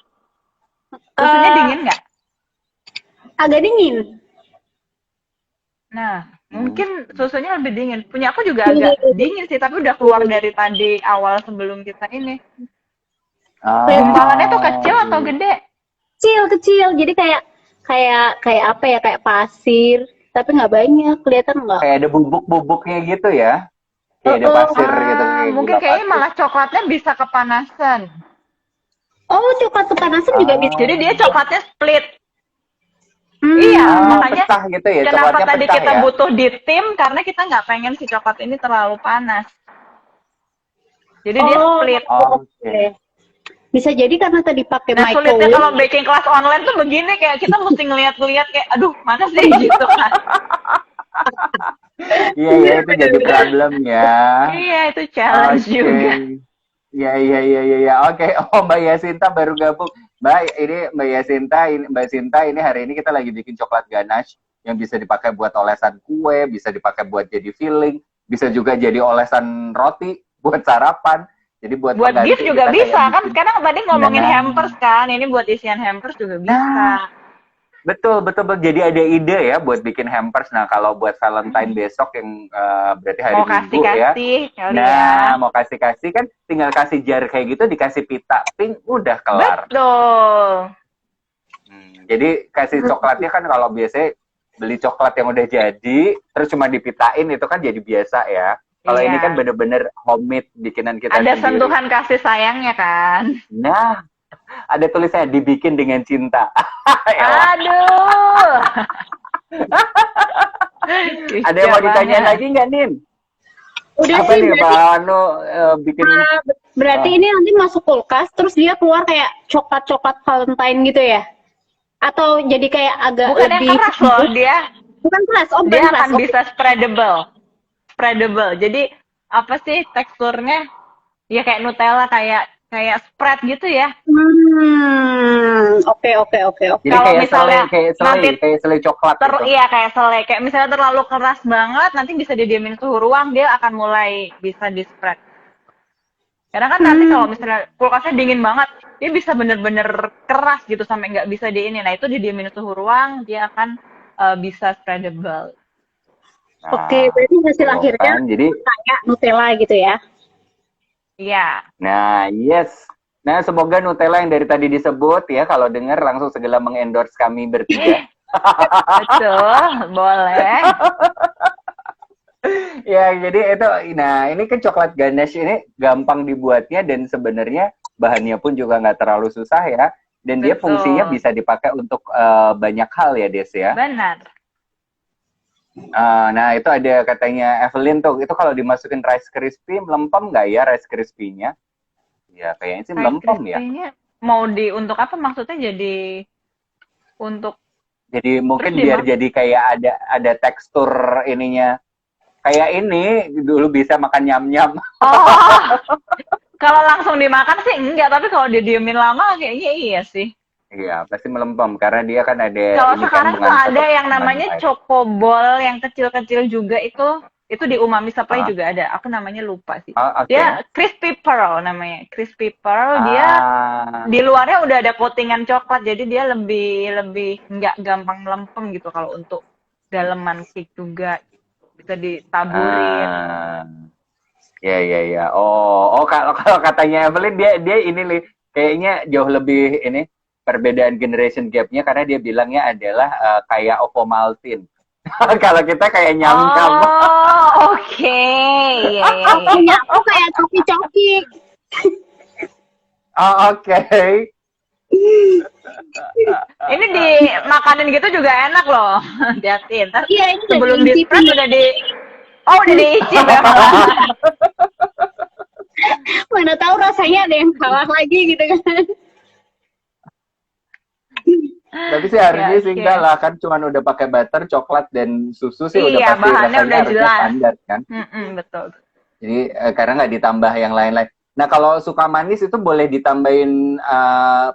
Susunya dingin nggak? Agak dingin. Nah, mungkin susunya lebih dingin. Punya aku juga agak dingin sih, tapi udah keluar dari tadi awal sebelum kita ini. Gumpalannya tuh kecil atau gede? Kecil. Jadi kayak apa ya? Kayak pasir. Tapi nggak banyak, kelihatan nggak? Kayak ada bubuk-bubuknya gitu ya? Kayak ada pasir gitu. Mungkin kayaknya malah coklatnya bisa kepanasan. Oh, coklat kepanasan juga bisa. Jadi dia coklatnya split. Iya, makanya pecah gitu ya, kenapa tadi pecah kita ya? butuh di tim, karena kita nggak pengen si coklat ini terlalu panas. Jadi dia split. Oke. Bisa jadi karena tadi pakai Nah, microwave. sulitnya kalau baking kelas online tuh begini, kayak kita mesti ngeliat-ngeliat kayak, aduh, mana sih gitu kan. Iya, itu jadi problem ya. Iya, itu challenge juga. Iya. Oke. Oh, Mbak Yasinta baru gabung. Mbak Sinta ini hari ini kita lagi bikin coklat ganache yang bisa dipakai buat olesan kue, bisa dipakai buat jadi filling, bisa juga jadi olesan roti buat sarapan. Jadi buat gift juga bisa kan. Sekarang tadi ngomongin hampers kan, ini buat isian hampers juga bisa. Betul, betul, betul. Jadi ada ide ya buat bikin hampers. Nah, kalau buat Valentine besok yang berarti hari Mau Minggu ya. kasih-kasih kali ya. Nah, mau kasih-kasih kan tinggal kasih jar kayak gitu, dikasih pita pink, udah kelar. Betul. Jadi kasih coklatnya kan kalau biasanya beli coklat yang udah jadi, terus cuma dipitain itu kan jadi biasa ya. Kalau Iya. ini kan bener-bener homemade bikinan kita Ada sendiri. sentuhan kasih sayangnya kan. Nah, ada tulisannya dibikin dengan cinta. Elah. Aduh. Ada yang mau ditanya lagi nggak, Nin? Udah Apa sih, nih, berarti, Pak Anu bikin berarti ini nanti masuk kulkas, terus dia keluar kayak coklat-coklat Valentine gitu ya? Atau jadi kayak agak Bukan yang lebih... keras loh, dia Bukan keras, oh bukan dia keras. akan bisa spreadable. Jadi apa sih teksturnya? Ya kayak Nutella, kayak spread gitu ya. Oke. Jadi Kalau kayak misalnya nanti kayak selai coklat gitu. Iya kayak selai. Kayak misalnya terlalu keras banget, nanti bisa didiamin suhu ruang, dia akan mulai bisa di spread. Karena kan nanti kalau misalnya kulkasnya dingin banget, dia bisa bener-bener keras gitu sampai nggak bisa di ini. Nah itu didiamin suhu ruang, dia akan bisa spreadable. Nah, Oke, berarti hasil tuh akhirnya kan, jadi kayak Nutella gitu ya? Iya. nah, yes. Nah, semoga Nutella yang dari tadi disebut ya, kalau dengar langsung segera mengendorse kami bertiga. Betul, boleh. Ya, jadi itu, nah ini kan coklat ganache ini gampang dibuatnya dan sebenarnya bahannya pun juga nggak terlalu susah ya. Dan dia Betul. fungsinya bisa dipakai untuk banyak hal ya, Des ya. Benar. Nah, itu ada katanya Evelyn tuh, itu kalau dimasukin Rice Krispie, melempem nggak ya Rice Krispie-nya? Ya, kayaknya sih melempem ya. Crispy-nya mau untuk apa maksudnya jadi untuk Jadi mungkin Terus biar jadi kayak ada tekstur ininya. Kayak ini dulu bisa makan nyam-nyam. Oh, kalau langsung dimakan sih enggak, tapi kalau didiemin lama kayaknya iya sih. Iya, pasti melempem karena dia kan ada Kalau ini kan sekarang tuh mengandung ada yang kandungan namanya air. Chocoball yang kecil-kecil juga itu di Umami Supply Ah. juga ada. Aku namanya lupa sih. Oke. Dia Crispy Pearl namanya. Crispy Pearl dia Ah. di luarnya udah ada coatingan coklat, jadi dia lebih nggak gampang melempem gitu. Kalau untuk daleman cake juga bisa ditaburin. Ya. Oh, kalau katanya Evelyn dia ini nih kayaknya jauh lebih ini perbedaan generation gap-nya karena dia bilangnya adalah kayak Ovomaltine. Kalau kita kayak nyam-nyam. Oh, oke. Iya. Punya aku kayak coki-coki. Oh, oke. Ini dimakanin gitu juga enak loh. Hati-hati. Ntar Iya, ini udah sebelum di diicipin. spread udah udah diicip ya. Mana tahu rasanya ada yang salah lagi gitu kan. Tapi sih harusnya Ya, sih oke. enggak lah kan cuman udah pakai butter, coklat dan susu sih udah Iya, pasti bahannya rasanya udah harusnya jelas. standar kan. Betul. Jadi karena nggak ditambah yang lain-lain. Nah kalau suka manis itu boleh ditambahin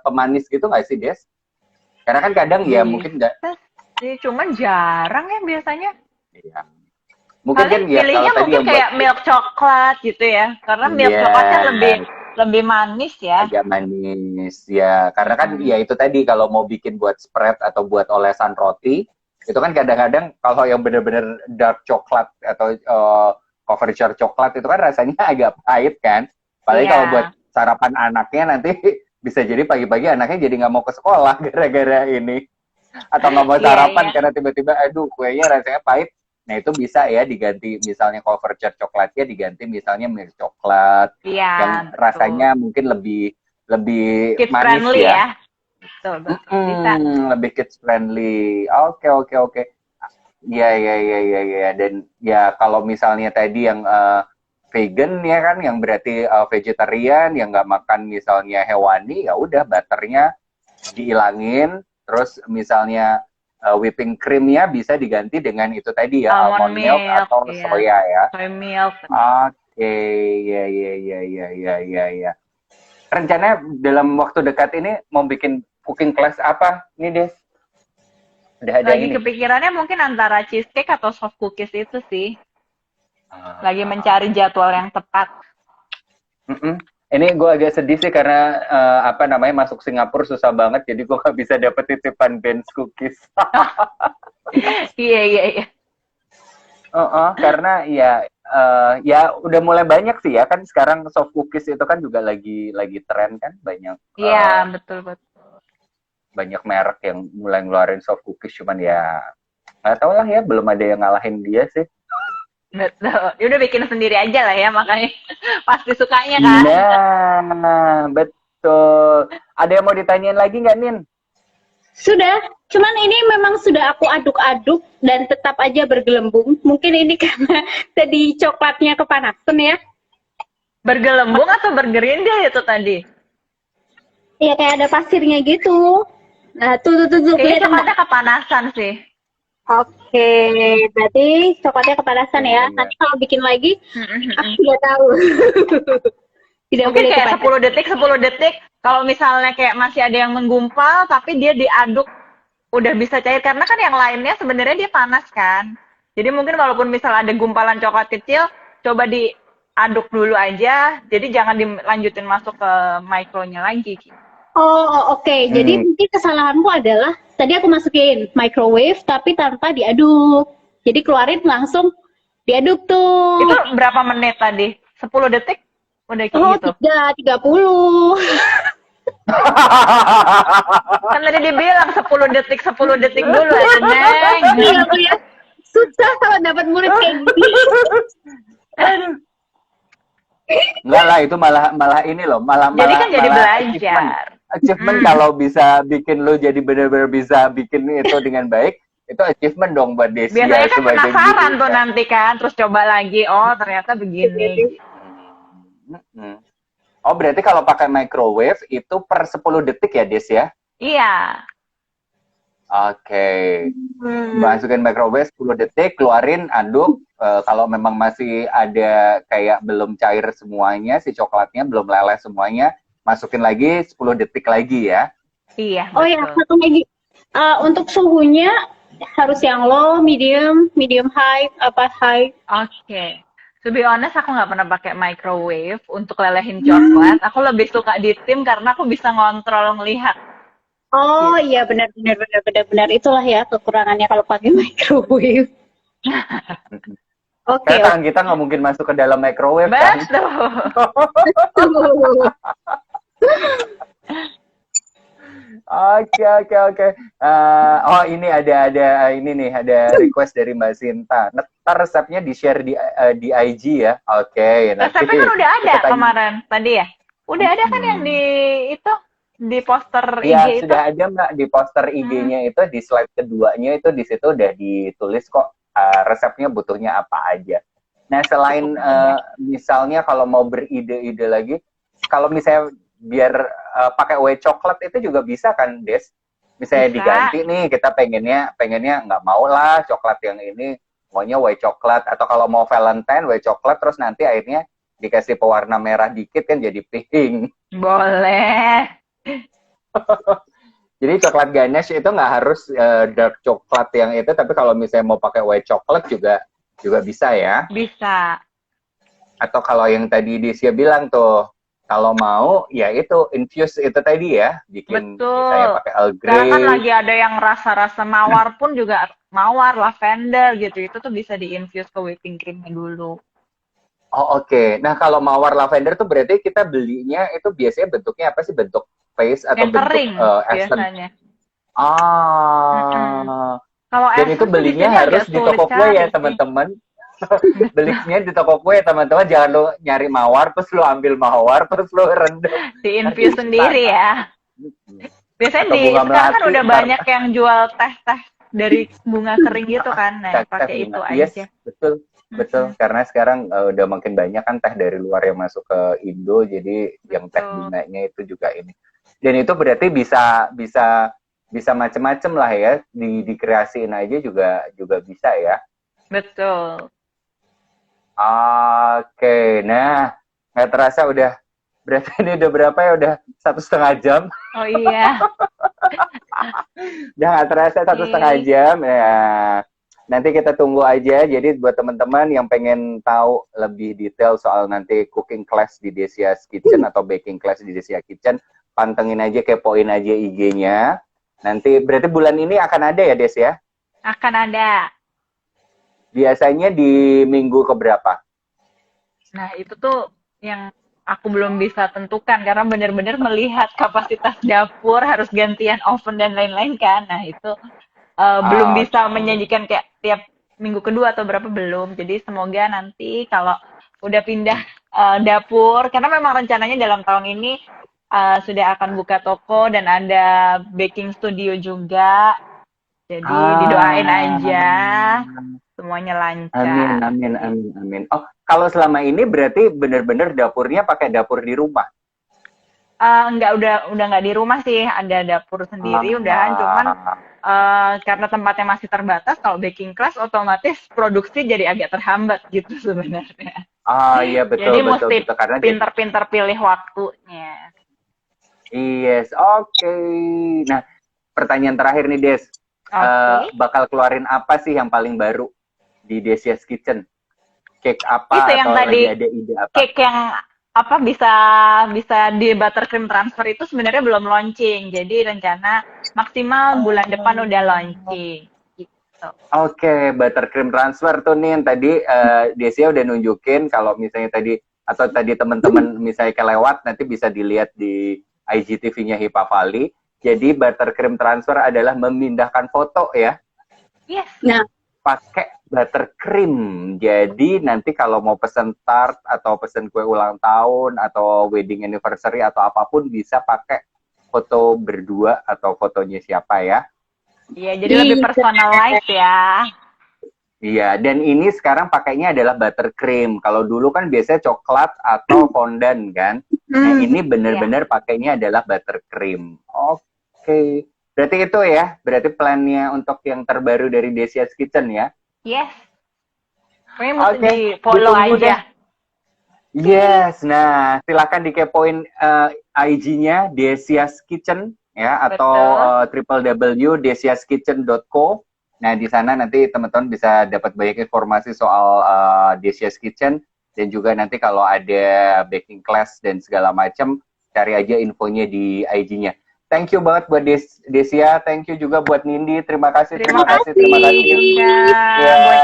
pemanis gitu nggak sih Des? Karena kan kadang ya mungkin nggak. Cuman jarang ya biasanya. Ya. Mungkin Paling kan ya pilihnya kalau tadi mungkin yang kayak milk coklat gitu ya. Karena milk Iya. coklatnya lebih manis ya. agak manis ya karena kan ya itu tadi kalau mau bikin buat spread atau buat olesan roti itu kan kadang-kadang kalau yang bener-bener dark coklat atau coverture coklat itu kan rasanya agak pahit kan apalagi Iya. kalau buat sarapan anaknya nanti bisa jadi pagi-pagi anaknya jadi nggak mau ke sekolah gara-gara ini atau nggak mau Iya, sarapan iya. karena tiba-tiba aduh kuenya rasanya pahit. Nah itu bisa ya diganti misalnya coverture coklatnya diganti misalnya milk coklat Iya. yang betul. rasanya mungkin lebih kids manis friendly ya. ya. Betul. Bisa. Lebih kids friendly. Oke. Ya. Dan ya kalau misalnya tadi yang vegan ya kan, yang berarti vegetarian, yang nggak makan misalnya hewani, ya udah butternya dihilangin. Terus misalnya whipping creamnya bisa diganti dengan itu tadi ya almond milk atau iya. soya ya. Soy milk. Oke, ya. Rencananya dalam waktu dekat ini mau bikin cooking class apa nih Des? Udah ada Lagi ini. kepikirannya mungkin antara cheesecake atau soft cookies itu sih. Ah. Lagi mencari jadwal yang tepat. Ini gue agak sedih sih karena apa namanya masuk Singapura susah banget, jadi gue nggak bisa dapet titipan Ben's cookies. Iya, iya, iya. Karena ya udah mulai banyak sih ya kan sekarang soft cookies itu kan juga lagi tren kan banyak Iya, betul, betul. banyak merek yang mulai ngeluarin soft cookies cuman ya nggak tahu lah ya belum ada yang ngalahin dia sih. Betul. Ya udah bikin sendiri aja lah ya, makanya pasti sukanya kan. Nah, betul. Ada yang mau ditanyain lagi nggak, Nin? Sudah, cuman ini memang sudah aku aduk-aduk dan tetap aja bergelembung. Mungkin ini karena tadi coklatnya kepanasan ya. Bergelembung atau bergerindil itu tadi? Iya, kayak ada pasirnya gitu. Nah, tuh, Kayaknya kelihatan nggak? coklatnya kepanasan sih. Oke, berarti coklatnya kepanasan ya. Iya. Nanti kalau bikin lagi, aku tidak tahu. Tidak Mungkin boleh kayak kepanasan. 10 detik. Kalau misalnya kayak masih ada yang menggumpal, tapi dia diaduk udah bisa cair. Karena kan yang lainnya sebenarnya dia panas kan. Jadi mungkin walaupun misal ada gumpalan coklat kecil, coba diaduk dulu aja. Jadi jangan dilanjutin masuk ke mikronya lagi. Oke. Jadi mungkin kesalahanku adalah tadi aku masukin microwave tapi tanpa diaduk. Jadi keluarin langsung diaduk tuh. Itu berapa menit tadi? 10 detik? Udah kayak Oh, gitu. 30. Kan tadi dibilang 10 detik dulu ya, Neng. Iya, Bu, ya. Susah kalau dapat murid kayak gini. Enggak lah, itu malah ini loh, malah Jadi kan jadi malah belajar. achievement kalau bisa bikin lo jadi benar-benar bisa bikin itu dengan baik, itu achievement dong buat Desia Biasanya kan sebagai penasaran guru. tuh nanti kan, terus coba lagi, oh ternyata begini. Oh, berarti kalau pakai microwave itu per 10 detik ya, Des ya? Iya, Oke. Masukin microwave 10 detik, keluarin, aduk. Kalau memang masih ada kayak belum cair semuanya, si coklatnya belum meleleh semuanya, masukin lagi 10 detik lagi ya. iya. Oh ya, betul. satu lagi. Untuk suhunya harus yang low, medium high, apa high? Oke. To be honest, aku nggak pernah pakai microwave untuk lelehin coklat. Aku lebih suka di tim karena aku bisa ngontrol ngelihat. Oh iya, benar. Itulah ya kekurangannya kalau pakai microwave. Oke. Karena tangan kita nggak mungkin masuk ke dalam microwave kan. Betul. Oke. Oh, ini ada ini nih, ada request dari Mbak Sinta. Ntar resepnya di-share di IG ya. Oke, nanti Resepnya kan udah ada kita tanya. kemarin tadi ya. Udah ada kan yang di itu di poster IG Iya, itu. sudah ada Mbak di poster IG-nya itu, di slide keduanya itu di situ udah ditulis kok resepnya butuhnya apa aja. Nah, selain misalnya kalau mau beride-ide lagi, kalau misalnya biar pakai white coklat itu juga bisa kan, Des? Misalnya Bisa. diganti nih, kita pengennya nggak mau lah coklat yang ini, maunya white coklat, atau kalau mau Valentine white coklat terus nanti akhirnya dikasih pewarna merah dikit kan jadi pink. Boleh. Jadi coklat ganache itu nggak harus dark coklat yang itu, tapi kalau misalnya mau pakai white coklat juga bisa ya. Bisa. Atau kalau yang tadi Desia bilang tuh, kalau mau ya itu infuse itu tadi ya, bikin Betul. misalnya pakai Earl Grey. Sekarang kan lagi ada yang rasa-rasa mawar pun juga mawar, lavender gitu. Itu tuh bisa di-infuse ke whipping cream-nya dulu. Oh oke. Nah kalau mawar lavender tuh berarti kita belinya itu biasanya bentuknya apa sih? Bentuk face atau Yang bentuk kering essence? biasanya. Dan Kalau essence itu tuh belinya di sini harus agak di sulit toko kue cari ya sih. teman-teman. Belinya di toko kue teman-teman, jangan lo nyari mawar terus lo ambil mawar terus lo rendam. Di-infuse sendiri ya. Biasanya Atau bunga sekarang kan melati, udah ntar. banyak yang jual teh-teh dari bunga kering gitu kan. Nah, Teh pakai bunga. itu Yes, aja. betul. Karena sekarang udah makin banyak kan teh dari luar yang masuk ke Indo, jadi yang teh Betul. bunganya itu juga ini. Dan itu berarti bisa macem-macem lah ya, dikreasiin aja juga bisa ya. Betul. Oke, nah nggak terasa berarti ini udah berapa ya? Udah 1,5 jam. Oh iya. Udah nggak terasa 1,5 jam ya. Nanti kita tunggu aja. Jadi buat teman-teman yang pengen tahu lebih detail soal nanti cooking class di Desia's Kitchen atau baking class di Desia Kitchen, pantengin aja, kepoin aja IG-nya. Nanti berarti bulan ini akan ada ya, Des ya? Akan ada. Biasanya di minggu keberapa? Nah, itu tuh yang aku belum bisa tentukan karena benar-benar melihat kapasitas dapur, harus gantian oven dan lain-lain kan. Nah, itu belum bisa menyajikan kayak tiap minggu kedua atau berapa belum. Jadi semoga nanti kalau udah pindah dapur, karena memang rencananya dalam tahun ini sudah akan buka toko dan ada baking studio juga. Jadi didoain aja semuanya lancar. Amin, amin, amin, amin. Oh, kalau selama ini berarti benar-benar dapurnya pakai dapur di rumah? Enggak, udah nggak di rumah sih, ada dapur sendiri udahan, cuman karena tempatnya masih terbatas, kalau baking class otomatis produksi jadi agak terhambat gitu sebenarnya. Iya betul, Jadi betul, mesti betul. Karena pinter-pinter pilih waktunya. yes, oke. Nah, pertanyaan terakhir nih, Des. Bakal keluarin apa sih yang paling baru di Desia's Kitchen? Cake apa Itu yang atau tadi, lagi ada ide apa? cake yang apa bisa di buttercream transfer itu sebenarnya belum launching. Jadi rencana maksimal bulan depan udah launching. Gitu. Oke, buttercream transfer tuh nih yang tadi Desia udah nunjukin kalau misalnya tadi atau tadi teman-teman misalnya kelewat nanti bisa dilihat di IGTV-nya Hipa Valley. Jadi buttercream transfer adalah memindahkan foto ya. Yes. Nah, Pakai buttercream. Jadi nanti kalau mau pesen tart atau pesen kue ulang tahun atau wedding anniversary atau apapun bisa pakai foto berdua atau fotonya siapa ya. Iya, jadi lebih personalized ya. Iya, dan ini sekarang pakainya adalah buttercream. Kalau dulu kan biasanya coklat atau fondant kan. Nah, ini benar-benar pakainya adalah buttercream. Oke. Berarti itu ya, berarti plannya untuk yang terbaru dari Desia's Kitchen ya. Yes. Pokoknya mesti Oke, di-follow ditunggu aja. Yes, nah silakan dikepoin IG-nya Desia's Kitchen ya atau www.desiaskitchen.co. Nah di sana nanti teman-teman bisa dapat banyak informasi soal Desia's Kitchen dan juga nanti kalau ada baking class dan segala macam cari aja infonya di IG-nya. Thank you banget buat Desia, thank you juga buat Nindi. Terima kasih. Terima kasih buat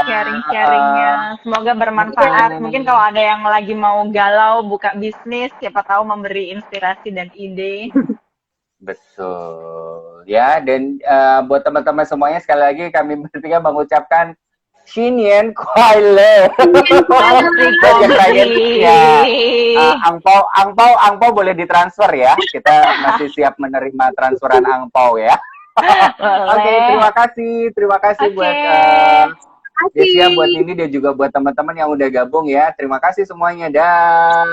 sharing-sharingnya. Semoga bermanfaat. Mungkin kalau ada yang lagi mau galau buka bisnis, siapa tahu memberi inspirasi dan ide. Betul. Ya, dan buat teman-teman semuanya sekali lagi kami bertiga mengucapkan Xinyan Kuai angpau boleh ditransfer ya. Kita masih siap menerima transferan angpau ya. Oke, terima kasih buat Desia, buat ini dan juga buat teman-teman yang udah gabung ya. Terima kasih semuanya. Dah.